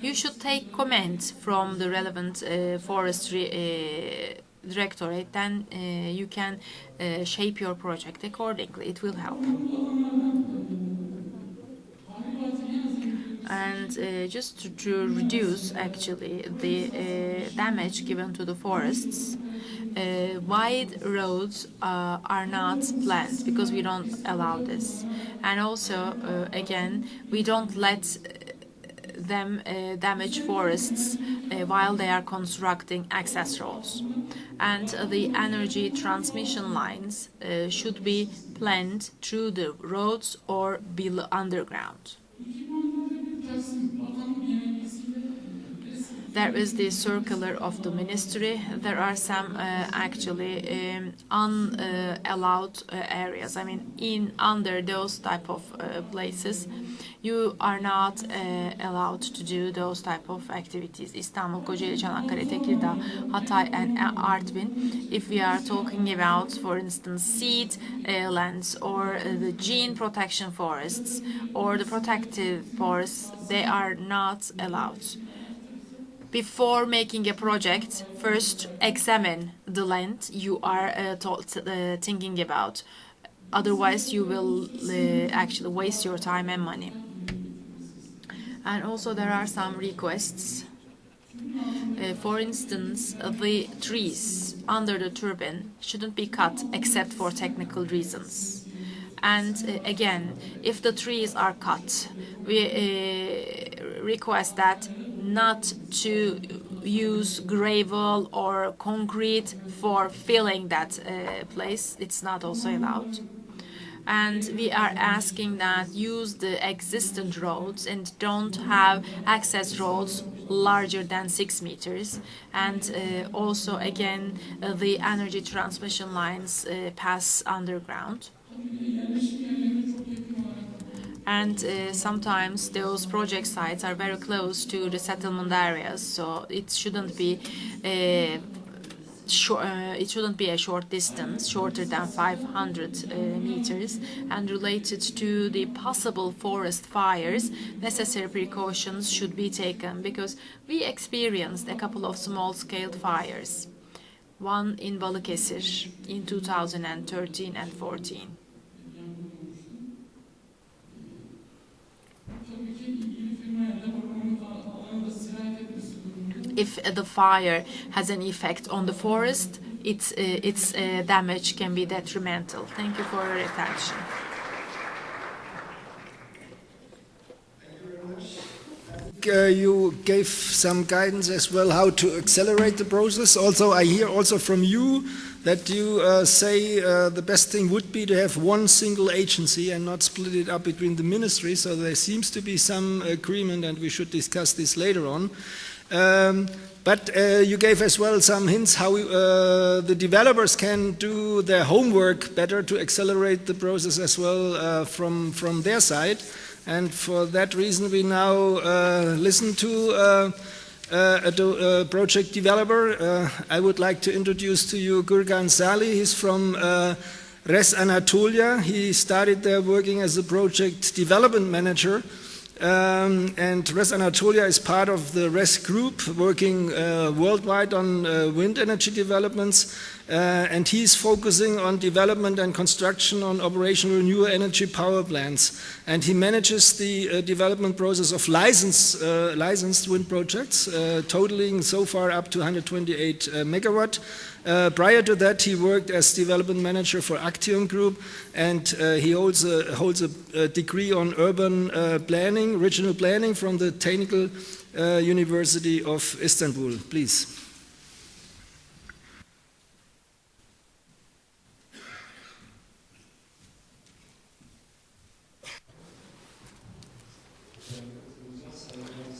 you should take comment from the relevant forestry directorate, then you can shape your project accordingly. It will help. And just to reduce actually the damage given to the forests, wide roads are not planned because we don't allow this. And also, again, we don't let them damage forests while they are constructing access roads. And the energy transmission lines should be planned through the roads or below underground. There is the circular of the ministry. There are some actually unallowed areas. I mean, under those type of places, you are not allowed to do those type of activities. İstanbul, Kocaeli, Çanakkale, Tekirdağ, Hatay, and Artvin. If we are talking about, for instance, seed lands or the gene protection forests or the protective forests, they are not allowed. Before making a project, first examine the land you are thinking about. Otherwise, you will actually waste your time and money. And also, there are some requests. For instance, the trees under the turbine shouldn't be cut except for technical reasons. And again, if the trees are cut, we request that not to use gravel or concrete for filling that place. It's not also allowed. And we are asking that use the existing roads and don't have access roads larger than 6 meters. And also, again, the energy transmission lines pass underground. And sometimes those project sites are very close to the settlement areas, so it shouldn't be a short distance, shorter than 500 meters. And related to the possible forest fires, necessary precautions should be taken because we experienced a couple of small-scale fires. One in Balıkesir in 2013 and 14. If the fire has an effect on the forest, its damage can be detrimental. Thank you for your attention. You gave some guidance as well how to accelerate the process. Also, I hear also from you that you say the best thing would be to have one single agency and not split it up between the ministries. So there seems to be some agreement, and we should discuss this later on. But you gave as well some hints how the developers can do their homework better to accelerate the process as well from their side. And for that reason, we now listen to a project developer. I would like to introduce to you Gürkan Salih. He's from Res Anatolia. He started there working as a project development manager. And Res Anatolia is part of the Res group working worldwide on wind energy developments. And he's focusing on development and construction on operational renewable energy power plants. And he manages the development process of licensed wind projects, totaling so far up to 128 megawatt. Prior to that, he worked as development manager for Actium Group, and he holds a degree on urban planning, regional planning from the Technical University of Istanbul. Please.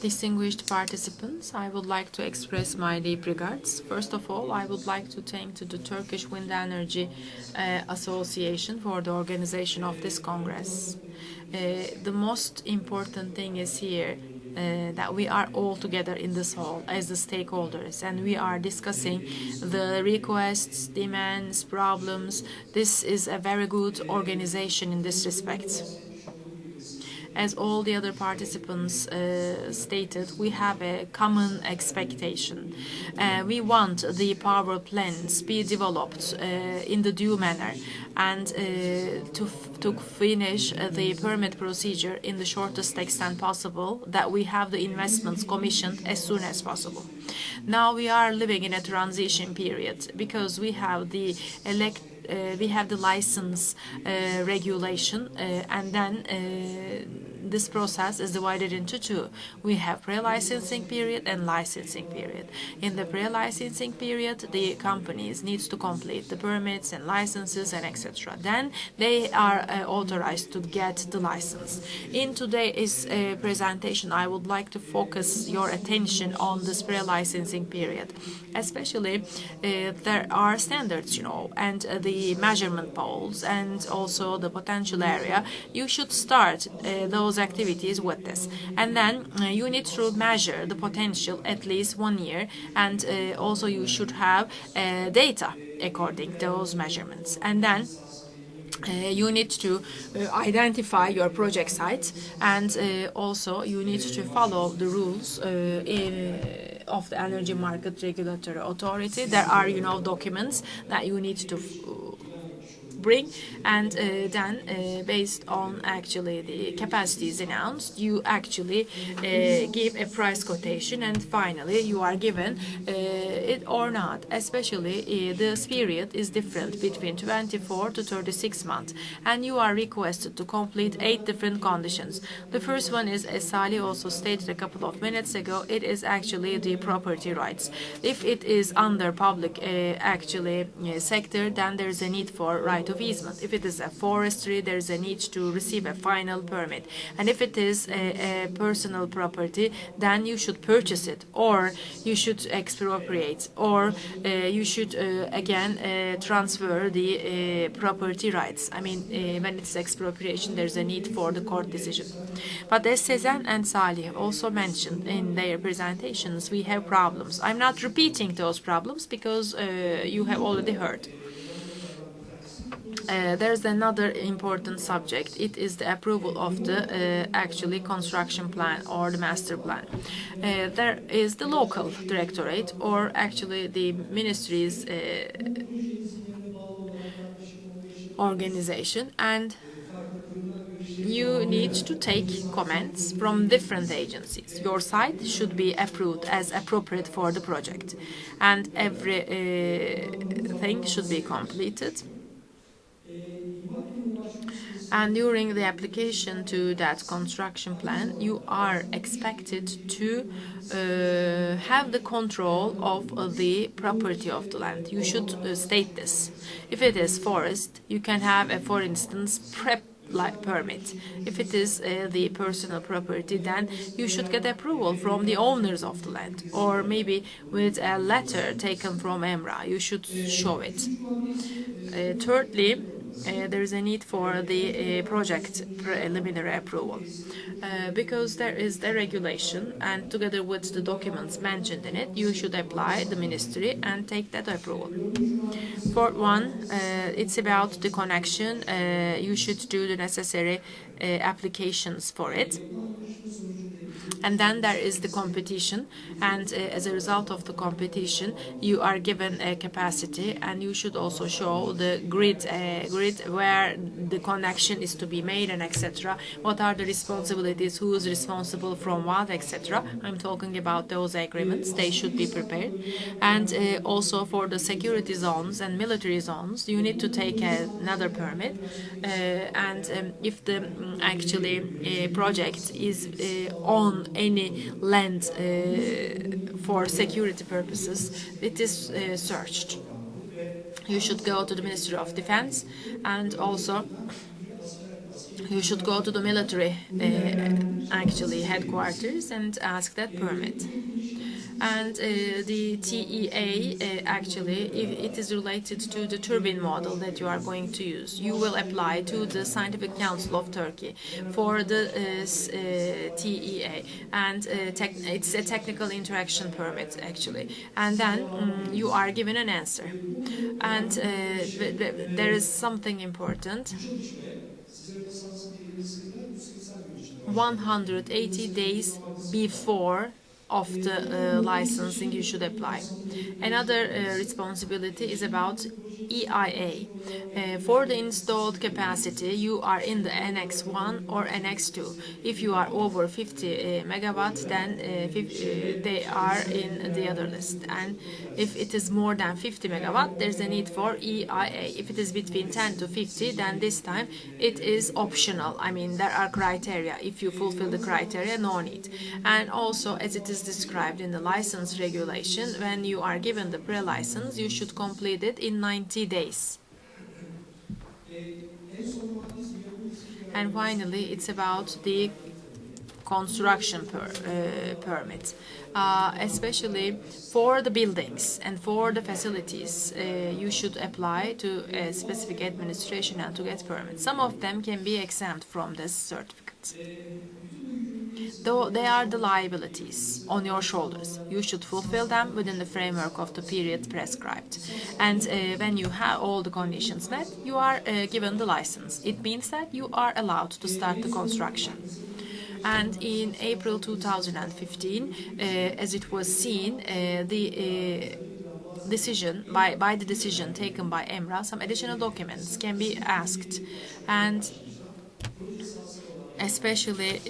Distinguished participants, I would like to express my deep regards. First of all, I would like to thank the Turkish Wind Energy Association for the organization of this Congress. The most important thing is here that we are all together in this hall as the stakeholders, and we are discussing the requests, demands, problems. This is a very good organization in this respect. As all the other participants stated, we have a common expectation. We want the power plants be developed in the due manner and to finish the permit procedure in the shortest extent possible, that we have the investments commissioned as soon as possible. Now we are living in a transition period because we have the license regulation, and then this process is divided into two. We have pre-licensing period and licensing period. In the pre-licensing period, the companies needs to complete the permits and licenses and etc. Then they are authorized to get the license. In today's presentation, I would like to focus your attention on this pre-licensing period. Especially, there are standards, and the measurement poles and also the potential area. You should start those activities with this, and then you need to measure the potential at least 1 year, and also you should have data according to those measurements, and then you need to identify your project site, and also you need to follow the rules of the Energy Market Regulatory Authority. There are, documents that you need to bring, and then based on actually the capacities announced, you actually give a price quotation, and finally you are given it or not. Especially this period is different between 24 to 36 months, and you are requested to complete 8 different conditions. The first one is, as Salih also stated a couple of minutes ago, it is actually the property rights. If it is under public sector, then there is a need for right of easement. If it is a forestry, there is a need to receive a final permit. And if it is a personal property, then you should purchase it, or you should expropriate, or you should again transfer the property rights. I mean, when it's expropriation, there's a need for the court decision. But as Sezen and Salih also mentioned in their presentations, we have problems. I'm not repeating those problems because you have already heard. There's another important subject. It is the approval of the actually construction plan or the master plan. There is the local directorate, or actually the ministry's organization, and you need to take comments from different agencies. Your site should be approved as appropriate for the project, and every thing should be completed. And during the application to that construction plan, you are expected to have the control of the property of the land. You should state this. If it is forest, you can have a, for instance, permit. If it is the personal property, then you should get approval from the owners of the land, or maybe with a letter taken from EMRA, you should show it. Thirdly, there is a need for the project preliminary approval, because there is the regulation, and together with the documents mentioned in it, you should apply the ministry and take that approval. Fourth one, it's about the connection. You should do the necessary applications for it. And then there is the competition, and as a result of the competition, you are given a capacity, and you should also show the grid where the connection is to be made, and etc. What are the responsibilities, who is responsible from what, etc. I'm talking about those agreements. They should be prepared. And also for the security zones and military zones, you need to take another permit. And if the actually project is on any land for security purposes, it is searched. You should go to the Ministry of Defense, and also you should go to the military actually headquarters and ask that permit. And the TEA, actually, if it is related to the turbine model that you are going to use, you will apply to the Scientific Council of Turkey for the TEA, and it's a technical interaction permit, actually. And then you are given an answer. And there is something important. 180 days before of the licensing you should apply. Another responsibility is about EIA. For the installed capacity, you are in the Annex 1 or Annex 2. If you are over 50 megawatts, then they are in the other list. And if it is more than 50 megawatt, there's a need for EIA. If it is between 10 to 50, then this time it is optional. I mean, there are criteria. If you fulfill the criteria, no need. And also, as it is described in the license regulation, when you are given the pre-license, you should complete it in 90 days. And finally, it's about the construction permit, especially for the buildings and for the facilities. You should apply to a specific administration and to get permits. Some of them can be exempt from this certificate. Though they are the liabilities on your shoulders, you should fulfill them within the framework of the period prescribed. And when you have all the conditions met, you are given the license. It means that you are allowed to start the construction. And in April 2015, as it was seen, the decision by the decision taken by EMRA, some additional documents can be asked, and especially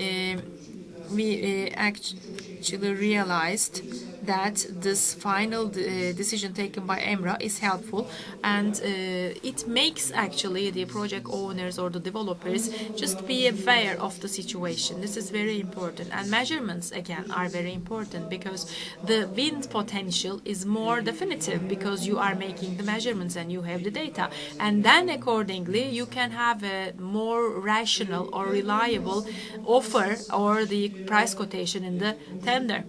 we actually realized that this final decision taken by EMRA is helpful, and it makes actually the project owners or the developers just be aware of the situation. This is very important, and measurements again are very important, because the wind potential is more definitive because you are making the measurements and you have the data, and then accordingly you can have a more rational or reliable offer or the price quotation in the tender.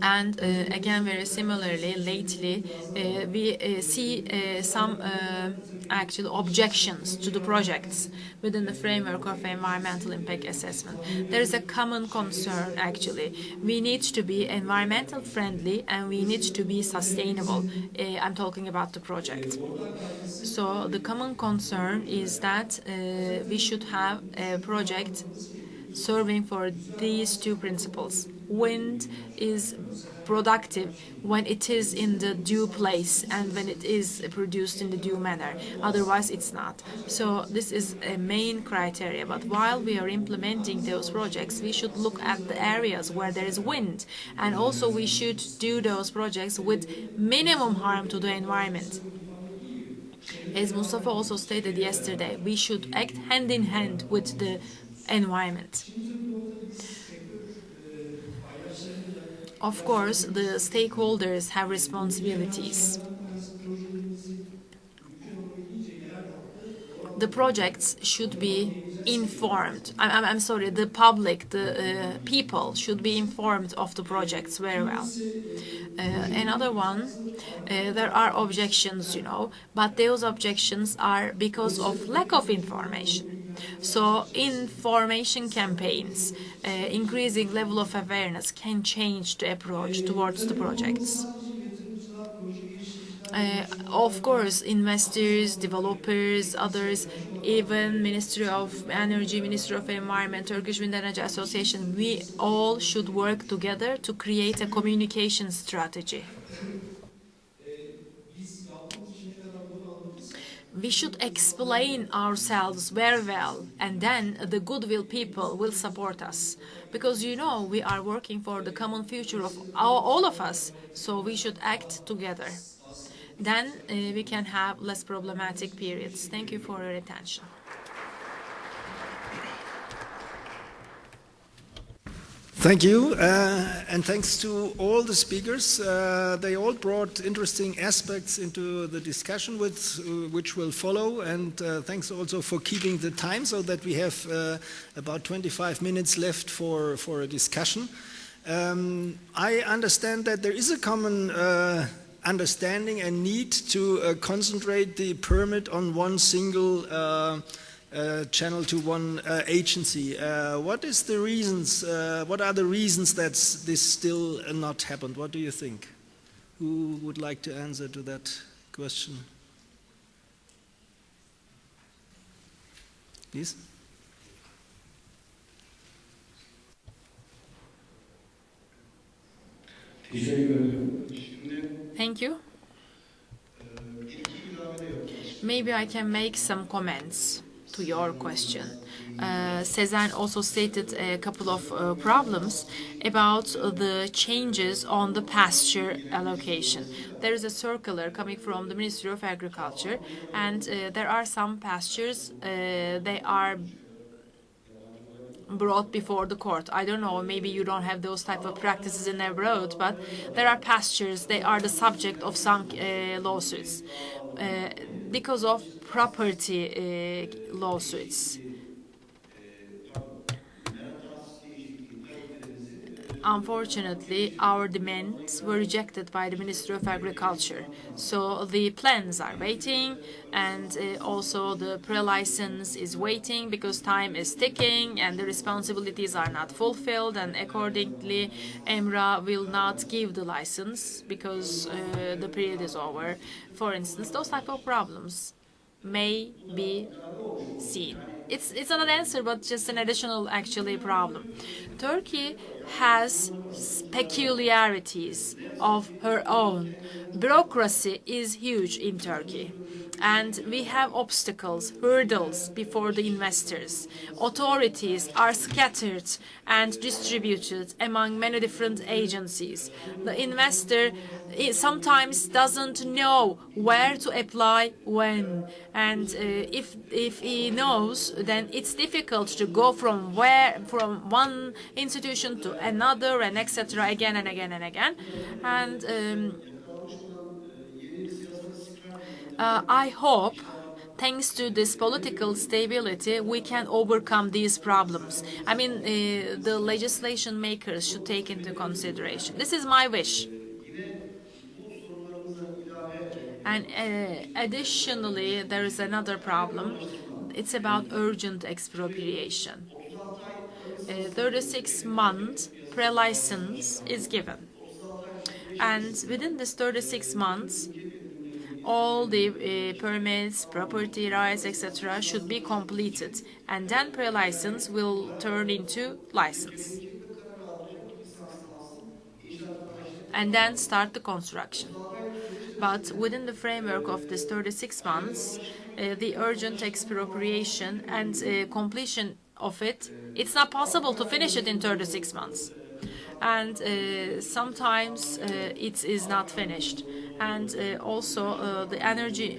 And again, very similarly, lately we see some actual objections to the projects within the framework of environmental impact assessment. There is a common concern actually. We need to be environmental friendly and we need to be sustainable. I'm talking about the project. So the common concern is that we should have a project serving for these two principles. Wind is productive when it is in the due place and when it is produced in the due manner. Otherwise, it's not. So this is a main criteria. But while we are implementing those projects, we should look at the areas where there is wind. And also we should do those projects with minimum harm to the environment. As Mustafa also stated yesterday, we should act hand in hand with the environment. Of course, the stakeholders have responsibilities. The projects should be informed. I'm sorry, the public, the people should be informed of the projects very well. Another one, there are objections, but those objections are because of lack of information. So information campaigns, increasing level of awareness can change the approach towards the projects. Of course, investors, developers, others, even Ministry of Energy, Ministry of Environment, Turkish Wind Energy Association, we all should work together to create a communication strategy. We should explain ourselves very well, and then the goodwill people will support us. Because we are working for the common future of all of us, so we should act together. Then we can have less problematic periods. Thank you for your attention. Thank you, and thanks to all the speakers. They all brought interesting aspects into the discussion which will follow, and thanks also for keeping the time so that we have about 25 minutes left for a discussion. I understand that there is a common understanding and need to concentrate the permit on one single channel to one agency. What is the reasons? What are the reasons that this still not happened? What do you think? Who would like to answer to that question? Please. Thank you. Maybe I can make some comments to your question. Sezen also stated a couple of problems about the changes on the pasture allocation. There is a circular coming from the Ministry of Agriculture, and there are some pastures, they are brought before the court. I don't know, maybe you don't have those type of practices in abroad, but there are pastures, they are the subject of some lawsuits because of property lawsuits. Unfortunately, our demands were rejected by the Ministry of Agriculture. So the plans are waiting, and also the pre-license is waiting because time is ticking and the responsibilities are not fulfilled, and accordingly, EMRA will not give the license because the period is over. For instance, those type of problems may be seen. It's not an answer, but just an additional actually problem. Turkey has peculiarities of her own. Bureaucracy is huge in Turkey, and we have obstacles, hurdles before the investors. Authorities are scattered and distributed among many different agencies. The investor sometimes doesn't know where to apply when, and if he knows, then it's difficult to go from one institution to another, and etc. again and again and again. And I hope, thanks to this political stability, we can overcome these problems. I mean, the legislation makers should take into consideration. This is my wish. And additionally, there is another problem. It's about urgent expropriation. 36-month pre-license is given. And within this 36 months, all the permits, property rights, etc. should be completed. And then pre-license will turn into license. And then start the construction. But within the framework of this 36 months, the urgent expropriation and completion of it, it's not possible to finish it in 36 months. And sometimes it is not finished. And also the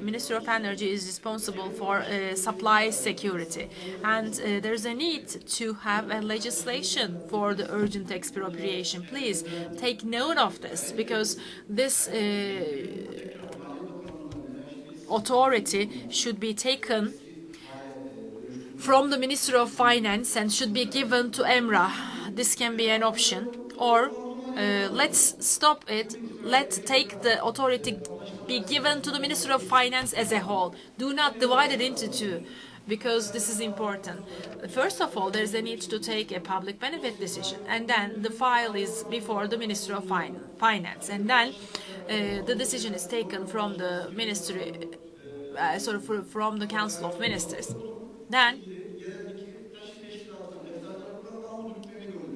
Ministry of Energy is responsible for supply security. And there's a need to have a legislation for the urgent expropriation. Please take note of this, because this authority should be taken from the Ministry of Finance and should be given to EMRA. This can be an option. Or let's stop it. Let's take the authority be given to the Ministry of Finance as a whole. Do not divide it into two, because this is important. First of all, there's a need to take a public benefit decision, and then the file is before the Ministry of Finance, and then the decision is taken from the Ministry, from the Council of Ministers. Then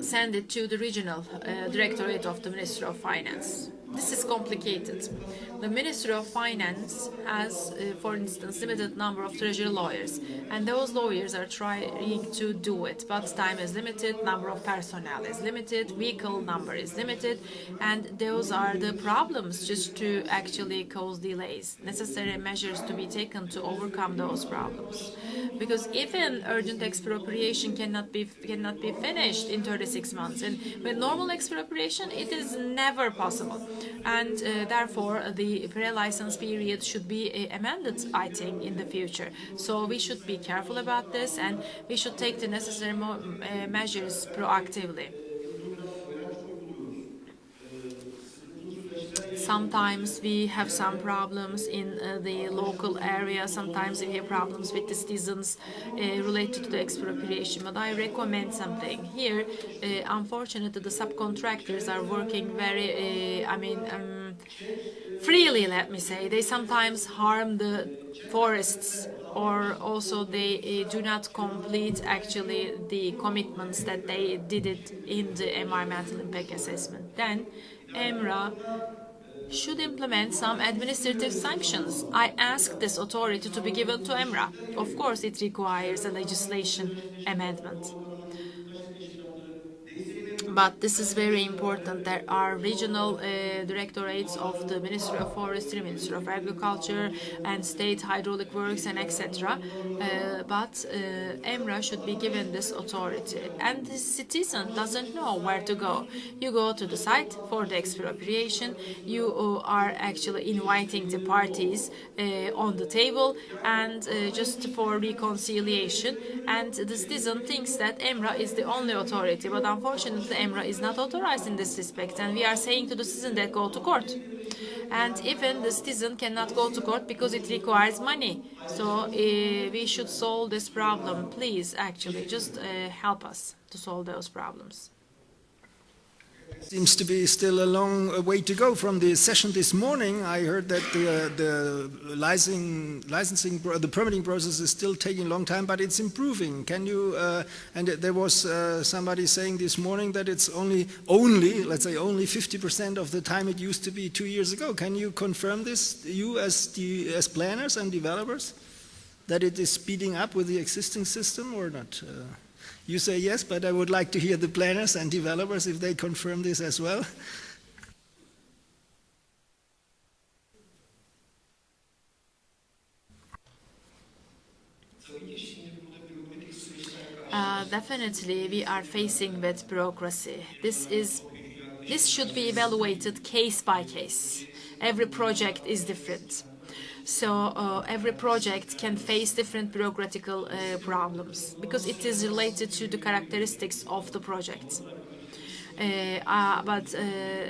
send it to the regional directorate of the Ministry of Finance. This is complicated. The Ministry of Finance has, for instance, limited number of treasury lawyers, and those lawyers are trying to do it, but time is limited, number of personnel is limited, vehicle number is limited, and those are the problems just to actually cause delays. Necessary measures to be taken to overcome those problems. Because even urgent expropriation cannot be finished in 36 months, and with normal expropriation, it is never possible. And therefore, the pre-license period should be amended, I think, in the future. So we should be careful about this, and we should take the necessary measures proactively. Sometimes we have some problems in the local area. Sometimes we have problems with the citizens related to the expropriation. But I recommend something here. Unfortunately, the subcontractors are working very, freely, let me say. They sometimes harm the forests or also they do not complete actually the commitments that they did it in the environmental impact assessment, then EMRA should implement some administrative sanctions. I asked this authority to be given to EMRA. Of course, it requires a legislation amendment. But this is very important. There are regional directorates of the Ministry of Forestry, Ministry of Agriculture, and State Hydraulic Works, and etc. But EMRA should be given this authority. And the citizen doesn't know where to go. You go to the site for the expropriation. You are actually inviting the parties on the table and just for reconciliation. And the citizen thinks that EMRA is the only authority. But unfortunately, EMRA is not authorized in this respect, and we are saying to the citizen that go to court. And even the citizen cannot go to court because it requires money. So we should solve this problem. Please, actually, just help us to solve those problems. Seems to be still a long way to go. From the session this morning, I heard that the licensing, the permitting process is still taking a long time, but it's improving. Can you? And there was somebody saying this morning that it's only, let's say, only 50% of the time it used to be 2 years ago. Can you confirm this, you as planners and developers, that it is speeding up with the existing system or not? You say yes, but I would like to hear the planners and developers if they confirm this as well. Definitely, we are facing with bureaucracy. This should be evaluated case by case. Every project is different. So every project can face different bureaucratical problems because it is related to the characteristics of the project. But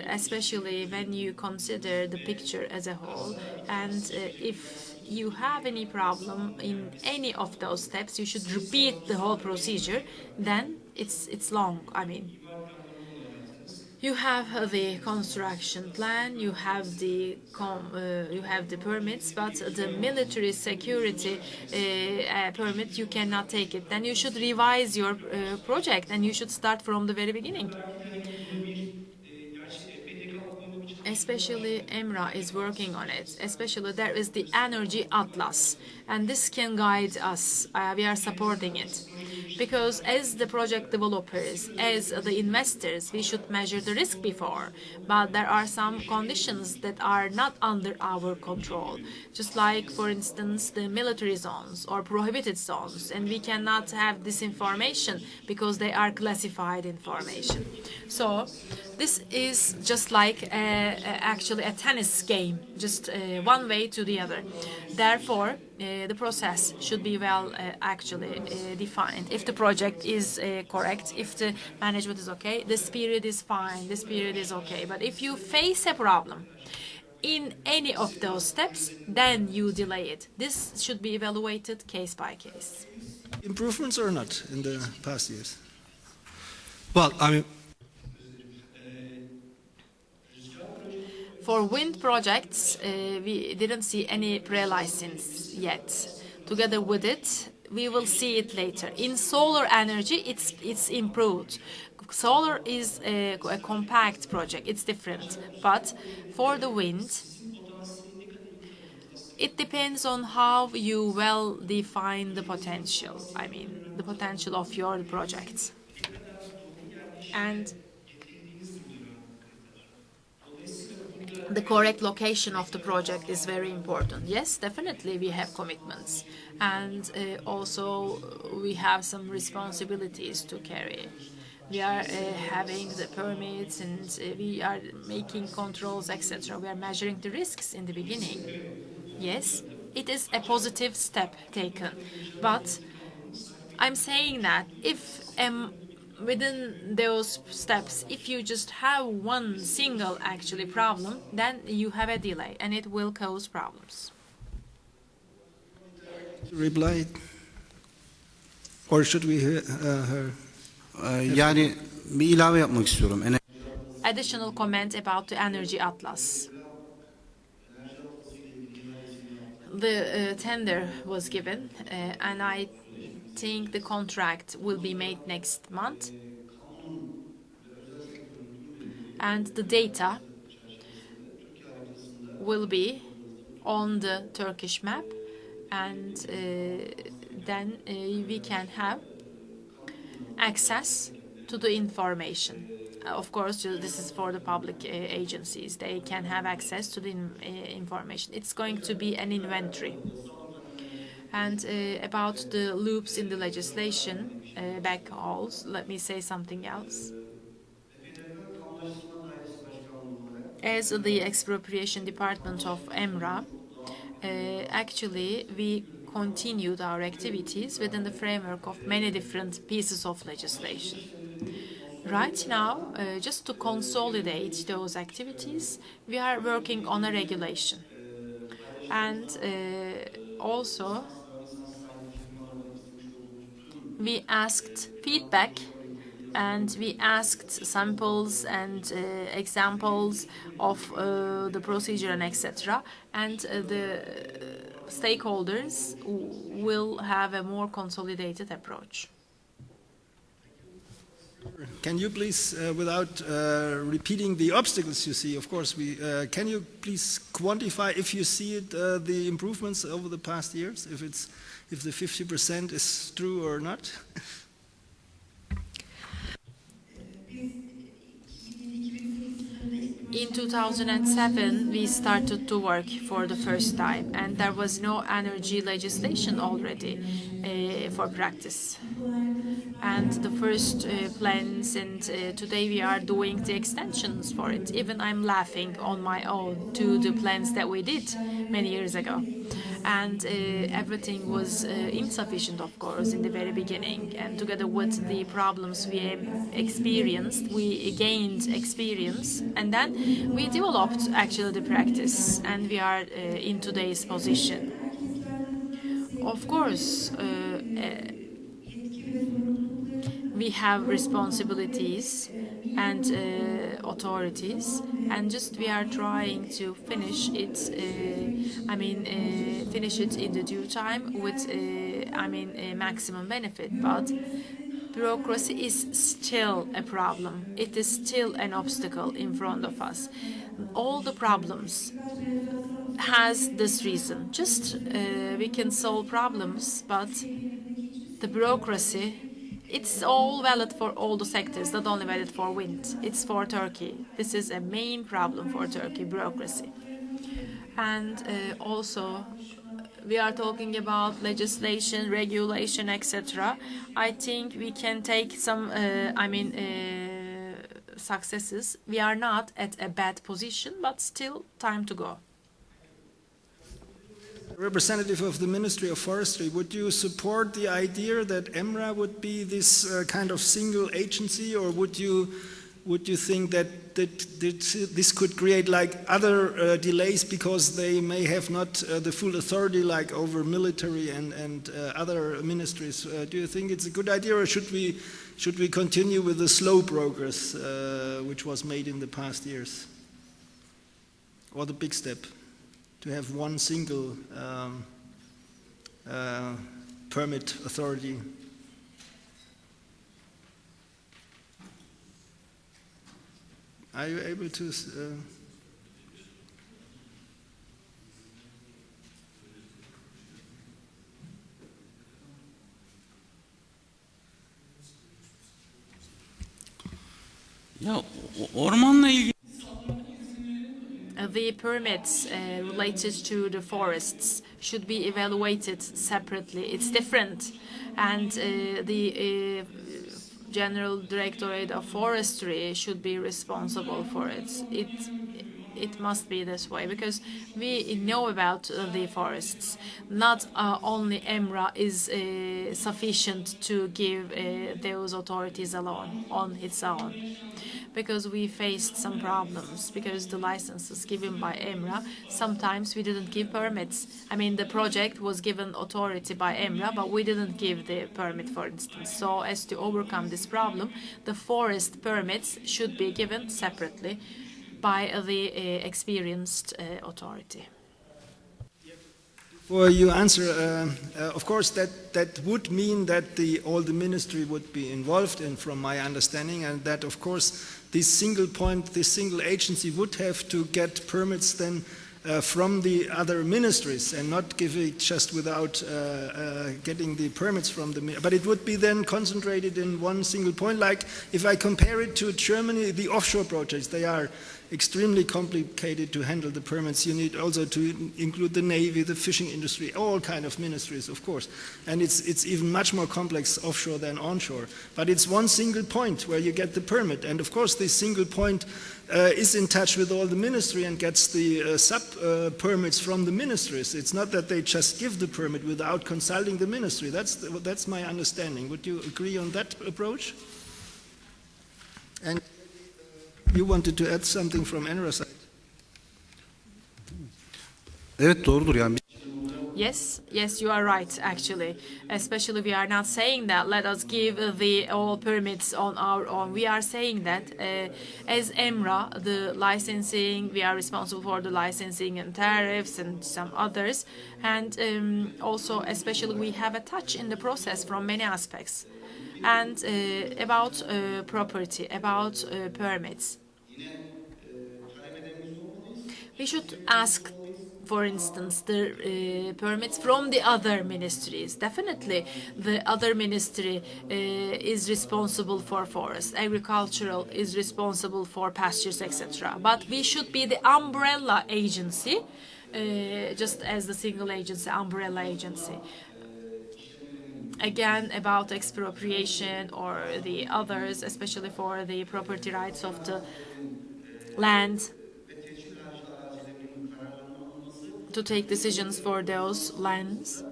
especially when you consider the picture as a whole, and if you have any problem in any of those steps, you should repeat the whole procedure. Then it's long. I mean, you have the construction plan, you have the permits, but the military security permit, you cannot take it. Then you should revise your project and you should start from the very beginning. Especially EMRA is working on it. Especially there is the Energy Atlas, and this can guide us. We are supporting it. Because as the project developers, as the investors, we should measure the risk before. But there are some conditions that are not under our control. Just like, for instance, the military zones or prohibited zones. And we cannot have this information because they are classified information. So this is just like actually a tennis game, just one way to the other. Therefore, the process should be well actually defined. If the project is correct, if the management is okay, this period is fine, this period is okay. But if you face a problem in any of those steps, then you delay it. This should be evaluated case by case. Improvements or not in the past years? Well, I mean, for wind projects, we didn't see any pre-license yet. Together with it, we will see it later. In solar energy, it's improved. Solar is a compact project, it's different. But for the wind, it depends on how you well define the potential. I mean, the potential of your project. And the correct location of the project is very important. Yes, definitely we have commitments, and also we have some responsibilities to carry. We are having the permits, and we are making controls, etc. We are measuring the risks in the beginning. Yes, it is a positive step taken, but I'm saying that if within those steps, if you just have one single actually problem, then you have a delay and it will cause problems. Reply, or should we hear her? yani bir ilave yapmak istiyorum. Additional comment about the Energy Atlas. the tender was given, and I think the contract will be made next month. And the data will be on the Turkish map, and then we can have access to the information. Of course, this is for the public agencies. They can have access to the information. It's going to be an inventory. And about the loops in the legislation, backhauls, let me say something else. As the expropriation department of EMRA, actually we continued our activities within the framework of many different pieces of legislation. Right now, just to consolidate those activities, we are working on a regulation. And also, we asked feedback, and we asked samples and examples of the procedure and etc. And the stakeholders will have a more consolidated approach. Can you please, without repeating the obstacles you see, of course, can you please quantify, if you see it, the improvements over the past years, if the 50% is true or not? In 2007, we started to work for the first time, and there was no energy legislation already for practice. And the first plans, and today we are doing the extensions for it. Even I'm laughing on my own to the plans that we did many years ago. And everything was insufficient, of course, in the very beginning. And together with the problems we experienced, we gained experience. And then we developed actually the practice. And we are in today's position. Of course, we have responsibilities and authorities, and just we are trying to finish it. Finish it in the due time with, maximum benefit. But bureaucracy is still a problem. It is still an obstacle in front of us. All the problems has this reason. Just we can solve problems, but the bureaucracy. It's all valid for all the sectors, not only valid for wind. It's for Turkey. This is a main problem for Turkey, bureaucracy. And also, we are talking about legislation, regulation, etc. I think we can take some, successes. We are not at a bad position, but still time to go. Representative of the Ministry of Forestry, would you support the idea that EMRA would be this kind of single agency, or would you think that this could create like other delays because they may have not the full authority like over military and other ministries? Do you think it's a good idea, or should we continue with the slow progress which was made in the past years, or the big step? To have one single permit authority. Are you able to? Ya ormanla ilgili the permits related to the forests should be evaluated separately. It's different, and the General Directorate of Forestry should be responsible for it. It must be this way, because we know about the forests. Not only EMRA is sufficient to give those authorities alone on its own. Because we faced some problems, because the licenses given by EMRA, sometimes we didn't give permits. I mean, the project was given authority by EMRA, but we didn't give the permit, for instance. So as to overcome this problem, the forest permits should be given separately by the experienced authority. for your answer. Of course, that would mean that all the ministry would be involved in, from my understanding, and that, of course, this single point, this single agency would have to get permits then from the other ministries and not give it just without getting the permits from the, but it would be then concentrated in one single point. Like if I compare it to Germany, the offshore projects, they are extremely complicated to handle the permits. You need also to include the Navy, the fishing industry, all kind of ministries, of course. And it's even much more complex offshore than onshore. But it's one single point where you get the permit. And of course, this single point is in touch with all the ministry and gets the sub-permits from the ministries. It's not that they just give the permit without consulting the ministry. That's my understanding. Would you agree on that approach? And you wanted to add something from Enra's side. Evet, doğrudur yani. Yes, you are right, actually. Especially we are not saying that let us give the all permits on our own. We are saying that as EMRA, the licensing, we are responsible for the licensing and tariffs and some others. And also, especially, we have a touch in the process from many aspects. And about property, about permits. We should ask, for instance, the permits from the other ministries. Definitely, the other ministry is responsible for forests, agricultural is responsible for pastures, etc. But we should be the umbrella agency, just as the single agency, umbrella agency. Again, about expropriation or the others, especially for the property rights of the land, to take decisions for those lands.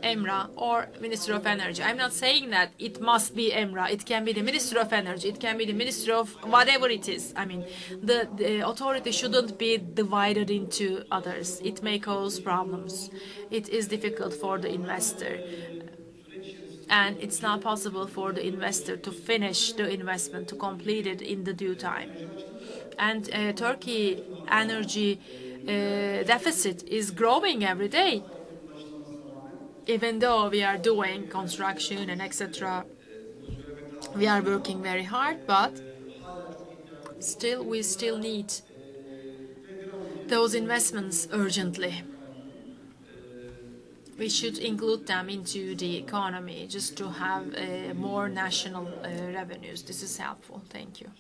EMRA or Ministry of Energy. I'm not saying that it must be EMRA. It can be the Ministry of Energy. It can be the Ministry of whatever it is. I mean, the authority shouldn't be divided into others. It may cause problems. It is difficult for the investor. And it's not possible for the investor to finish the investment, to complete it in the due time. And Turkey energy deficit is growing every day. Even though we are doing construction and etc., we are working very hard, but we still need those investments urgently. We should include them into the economy just to have more national revenues. This is helpful. Thank you.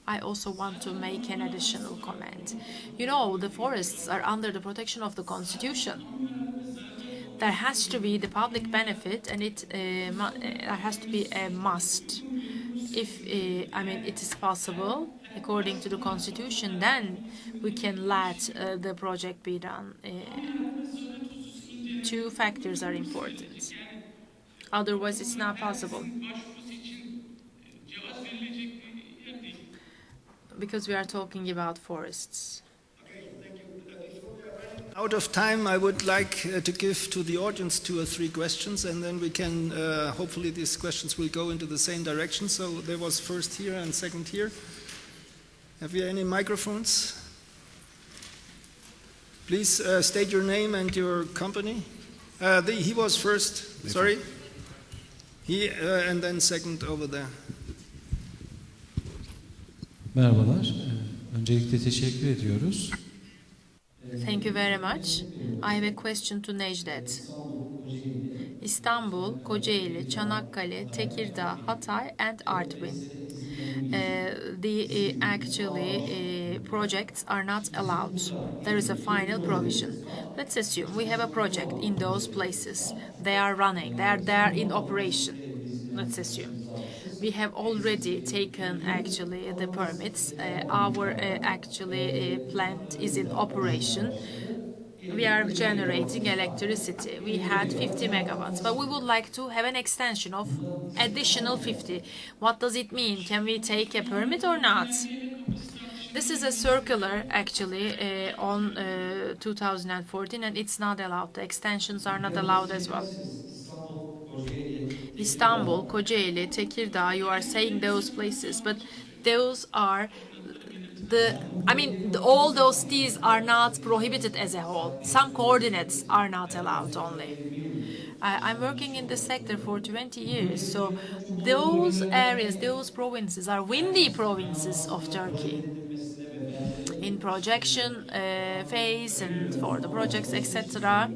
I also want to make an additional comment. You know, the forests are under the protection of the Constitution. There has to be the public benefit, and there has to be a must. If it is possible, according to the Constitution, then we can let the project be done. Two factors are important. Otherwise, it's not possible. Because we are talking about forests. Out of time, I would like to give to the audience 2 or 3 questions, and then we can, hopefully these questions will go into the same direction. So there was first here and second here. Have you any microphones? Please state your name and your company. He was first, sorry. He, and then second over there. Merhabalar. Öncelikle teşekkür ediyoruz. Thank you very much. I have a question to Necdet. Istanbul, Kocaeli, Çanakkale, Tekirdağ, Hatay, and Artvin. The projects are not allowed. There is a final provision. Let's assume we have a project in those places. They are running. They are there in operation. Let's assume. We have already taken actually the permits. Our plant is in operation. We are generating electricity. We had 50 megawatts, but we would like to have an extension of additional 50. What does it mean? Can we take a permit or not? This is a circular actually on 2014, and it's not allowed. The extensions are not allowed as well. Istanbul, Kocaeli, Tekirdağ, you are saying those places, but those are all those T's are not prohibited as a whole. Some coordinates are not allowed only. I'm working in this sector for 20 years, so those areas, those provinces are windy provinces of Turkey. In projection phase and for the projects, etc.,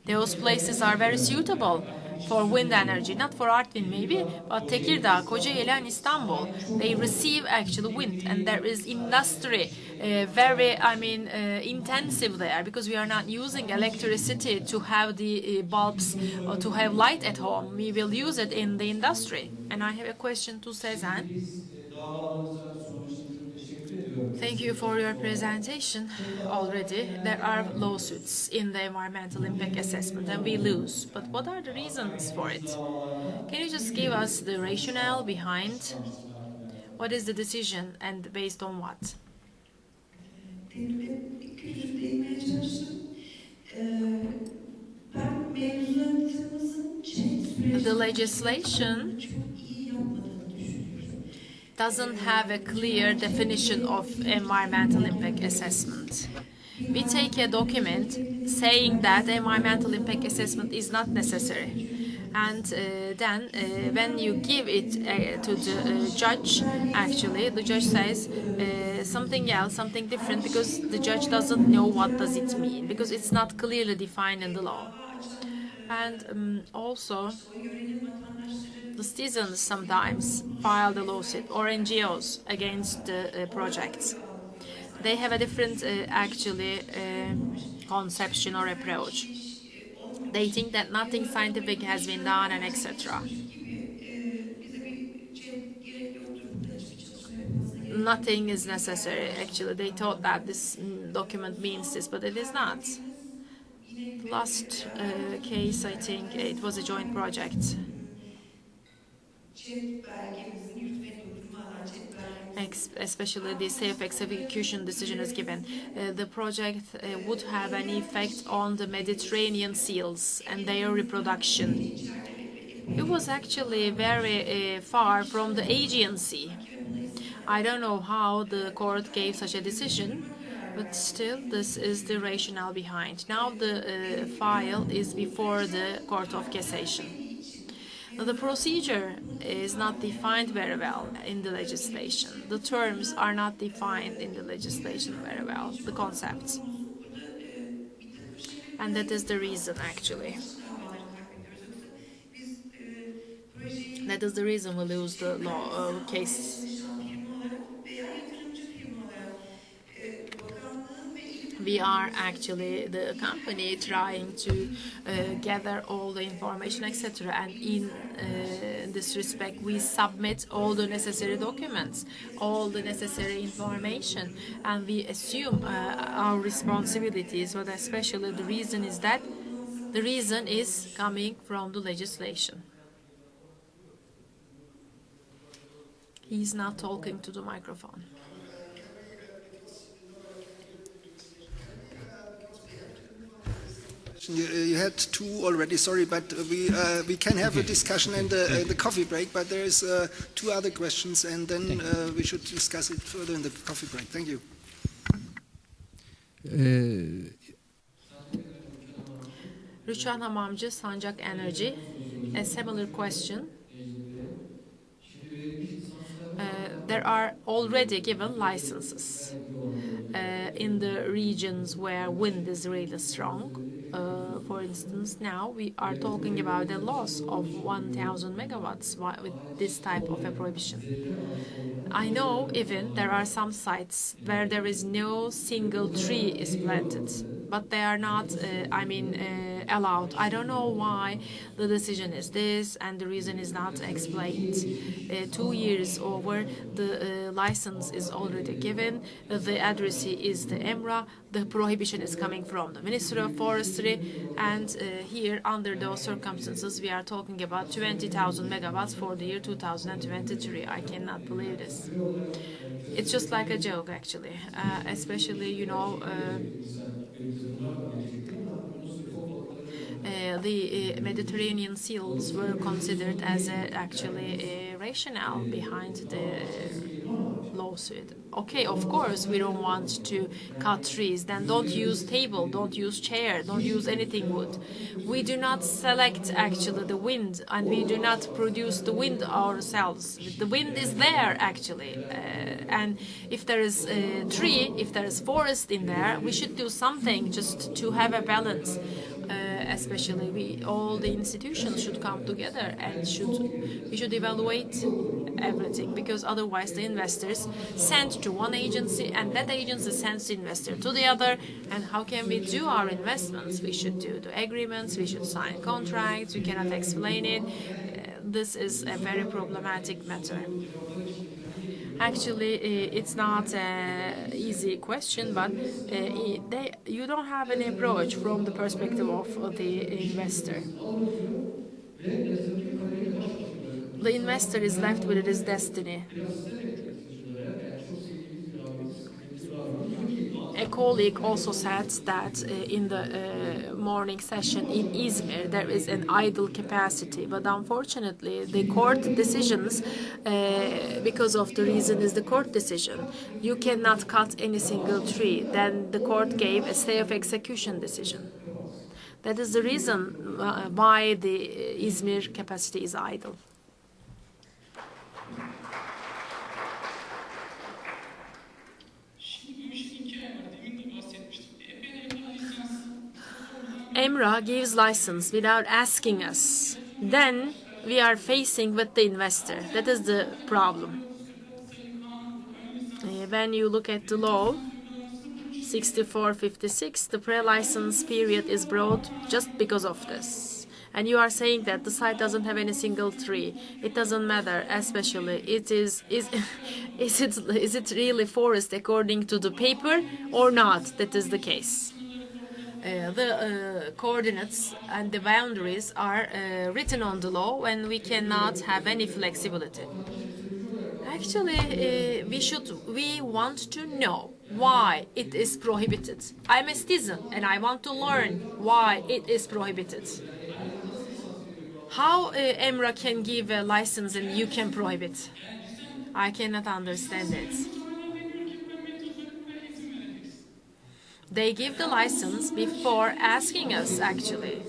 those places are very suitable for wind energy, not for Artvin maybe, but Tekirdağ, Kocaeli and Istanbul, they receive actually wind, and there is industry very, intensive there, because we are not using electricity to have the bulbs or to have light at home. We will use it in the industry. And I have a question to Sezen. Thank you for your presentation. Already there are lawsuits in the environmental impact assessment and we lose. But what are the reasons for it? Can you just give us the rationale behind? What is the decision and based on what? Küçücük değinmeye çalıştım. Ben mevzuatımızın The legislation çok iyi yapmadığını düşünüyorum. doesn't have a clear definition of environmental impact assessment. We take a document saying that environmental impact assessment is not necessary. And then when you give it to the judge, actually, the judge says something else, something different, because the judge doesn't know what does it mean, because it's not clearly defined in the law. And also, the citizens sometimes file the lawsuit, or NGOs, against the projects. They have a different, conception or approach. They think that nothing scientific has been done, and etc. Nothing is necessary, actually. They thought that this document means this, but it is not. The last case, I think, it was a joint project. Especially the safe execution decision is given. The project would have an effect on the Mediterranean seals and their reproduction. It was actually very far from the agency. I don't know how the court gave such a decision, but still this is the rationale behind. Now the file is before the Court of Cassation. The procedure is not defined very well in the legislation. The terms are not defined in the legislation very well, the concepts. And that is the reason, actually. That is the reason we lose the law case. We are actually the company trying to gather all the information, etc. And in this respect, we submit all the necessary documents, all the necessary information, and we assume our responsibilities. But especially the reason is that the reason is coming from the legislation. He's not talking to the microphone. You had two already, sorry, but we can have a discussion in the coffee break, but there is two other questions, and then we should discuss it further in the coffee break. Thank you. Rüçhan Hamamcı, Sancak Energy, a similar question. There are already given licenses in the regions where wind is really strong. For instance, now we are talking about a loss of 1,000 megawatts with this type of a prohibition. I know even there are some sites where there is no single tree is planted, but they are not, allowed. I don't know why the decision is this, and the reason is not explained. 2 years over, the license is already given, the addressee is the EMRA, the prohibition is coming from the Ministry of Forestry, and here, under those circumstances, we are talking about 20,000 megawatts for the year 2023. I cannot believe this. It's just like a joke, actually, especially, the Mediterranean seals were considered as actually a rationale behind the lawsuit. Okay, of course, we don't want to cut trees. Then don't use table, don't use chair, don't use anything wood. We do not select actually the wind, and we do not produce the wind ourselves. The wind is there actually, and if there is a tree, if there is forest in there, we should do something just to have a balance. Especially all the institutions should come together and we should evaluate everything, because otherwise the investors send to one agency and that agency sends the investor to the other, and how can we do our investments? We should do the agreements, we should sign contracts, we cannot explain it. This is a very problematic matter. Actually, it's not an easy question, but you don't have any approach from the perspective of the investor. The investor is left with his destiny. A colleague also said that in the morning session in Izmir there is an idle capacity, but unfortunately the court decisions, because of the reason is the court decision, you cannot cut any single tree. Then the court gave a stay of execution decision. That is the reason why the Izmir capacity is idle. EMRA gives license without asking us. Then we are facing with the investor. That is the problem. When you look at the law, 6456, the pre-license period is brought just because of this. And you are saying that the site doesn't have any single tree. It doesn't matter, especially is it really forest according to the paper or not? That is the case. The coordinates and the boundaries are written on the law, and we cannot have any flexibility. Actually, we want to know why it is prohibited. I'm a citizen and I want to learn why it is prohibited. How EMRA can give a license and you can prohibit? I cannot understand it. They give the license before asking us, actually.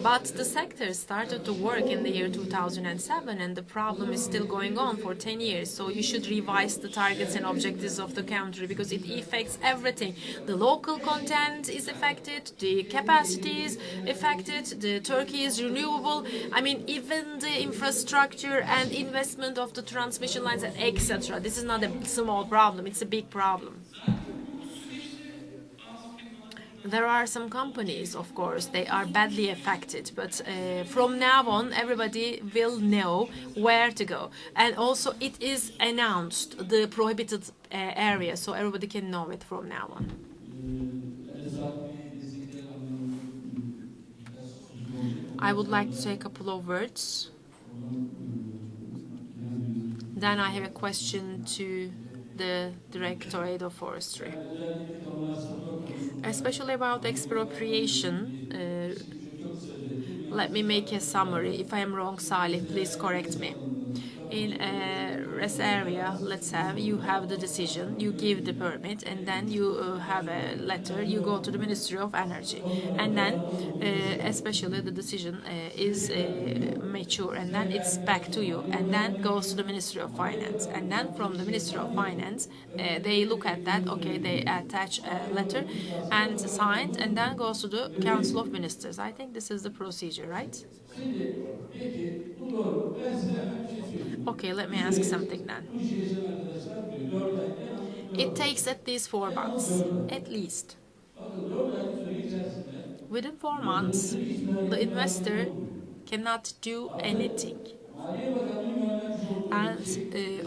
But the sector started to work in the year 2007, and the problem is still going on for 10 years. So you should revise the targets and objectives of the country, because it affects everything. The local content is affected, the capacity is affected, the Turkey is renewable. I mean, even the infrastructure and investment of the transmission lines, etc. This is not a small problem, it's a big problem. There are some companies, of course, they are badly affected, but from now on, everybody will know where to go. And also, it is announced, the prohibited area, so everybody can know it from now on. I would like to say a couple of words. Then I have a question to the Directorate of Forestry. Especially about expropriation, let me make a summary. If I am wrong, Salih, please correct me. In a rest area, let's have, you have the decision, you give the permit, and then you have a letter, you go to the Ministry of Energy. And then, especially the decision is mature, and then it's back to you, and then goes to the Ministry of Finance. And then from the Ministry of Finance, they look at that, okay, they attach a letter and signed, and then goes to the Council of Ministers. I think this is the procedure, right? Okay, let me ask something then. It takes at least 4 months, at least. Within 4 months, the investor cannot do anything. And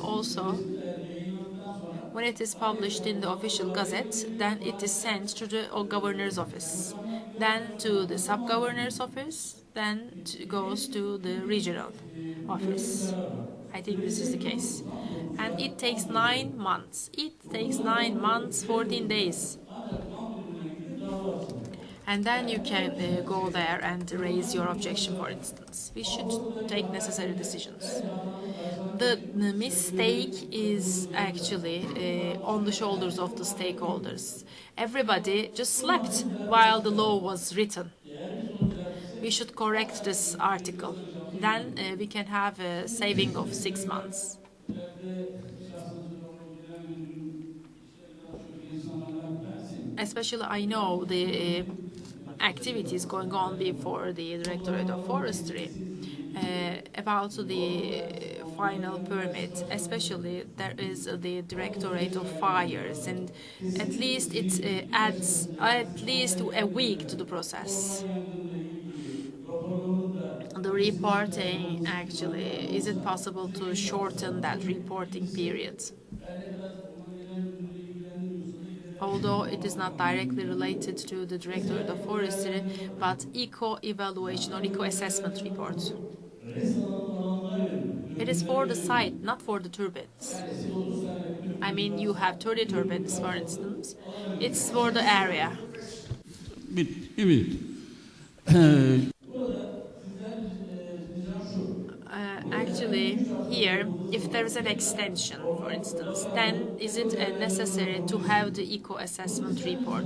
also, when it is published in the official gazette, then it is sent to the governor's office, then to the sub-governor's office, then goes to the regional office. I think this is the case. And it takes 9 months. It takes 9 months, 14 days. And then you can go there and raise your objection, for instance. We should take necessary decisions. The mistake is actually on the shoulders of the stakeholders. Everybody just slept while the law was written. We should correct this article. Then we can have a saving of 6 months. Especially I know the activities going on before the Directorate of Forestry about the final permit. Especially there is the Directorate of Fires, and at least it adds at least a week to the process. The reporting, actually, is it possible to shorten that reporting period? Although it is not directly related to the Directorate of Forestry, but eco-evaluation or eco-assessment report. It is for the site, not for the turbines. I mean, you have 30 turbines, for instance. It's for the area. Actually, here, if there is an extension, for instance, then is it necessary to have the eco-assessment report?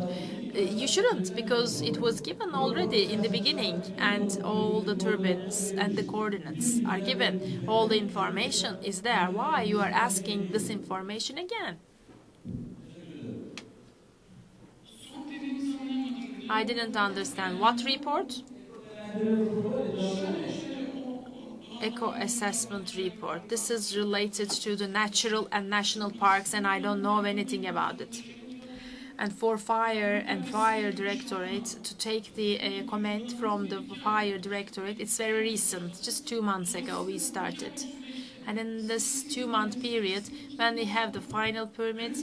You shouldn't, because it was given already in the beginning, and all the turbines and the coordinates are given. All the information is there. Why you are asking this information again? I didn't understand. What report? Eco-assessment report. This is related to the natural and national parks, and I don't know anything about it. And for fire and fire directorate, to take the comment from the fire directorate, it's very recent. Just 2 months ago we started. And in this 2-month period, when we have the final permit,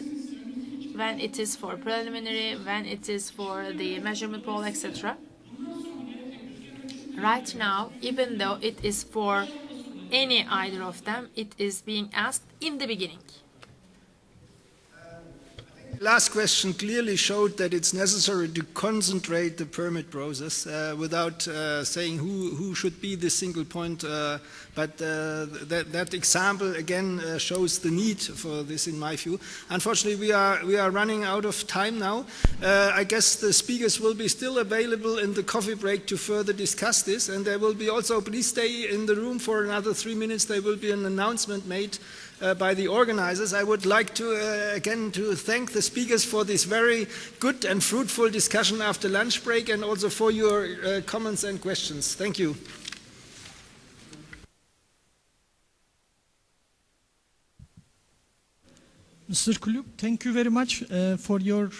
when it is for preliminary, when it is for the measurement pole, etc. Right now, even though it is for any either of them, it is being asked in the beginning. Last question clearly showed that it's necessary to concentrate the permit process without saying who should be the single point. But that example again shows the need for this, in my view. Unfortunately, we are running out of time now. I guess the speakers will be still available in the coffee break to further discuss this, and there will be also. Please stay in the room for another 3 minutes. There will be an announcement made by the organizers. I would like to again to thank the speakers for this very good and fruitful discussion after lunch break, and also for your comments and questions. Thank you. Mr. Kulüp, thank you very much for your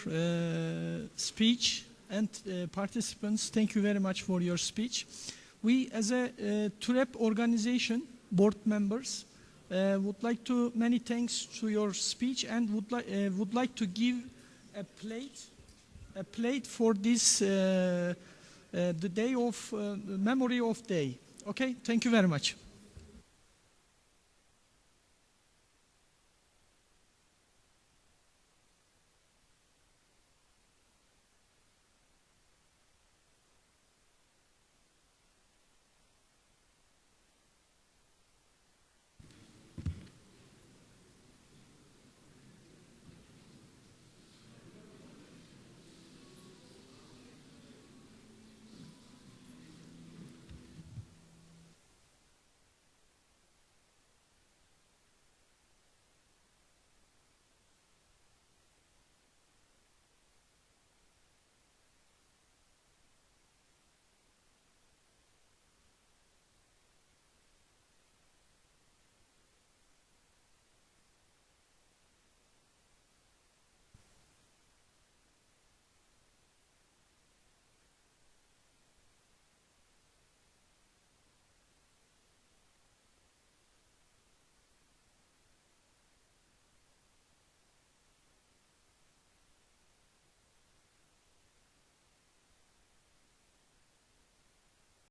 speech, and participants, thank you very much for your speech. We, as a TWEC organization, board members, would like to many thanks to your speech, and would like to give a plate for this the day of memory of day. Okay, thank you very much.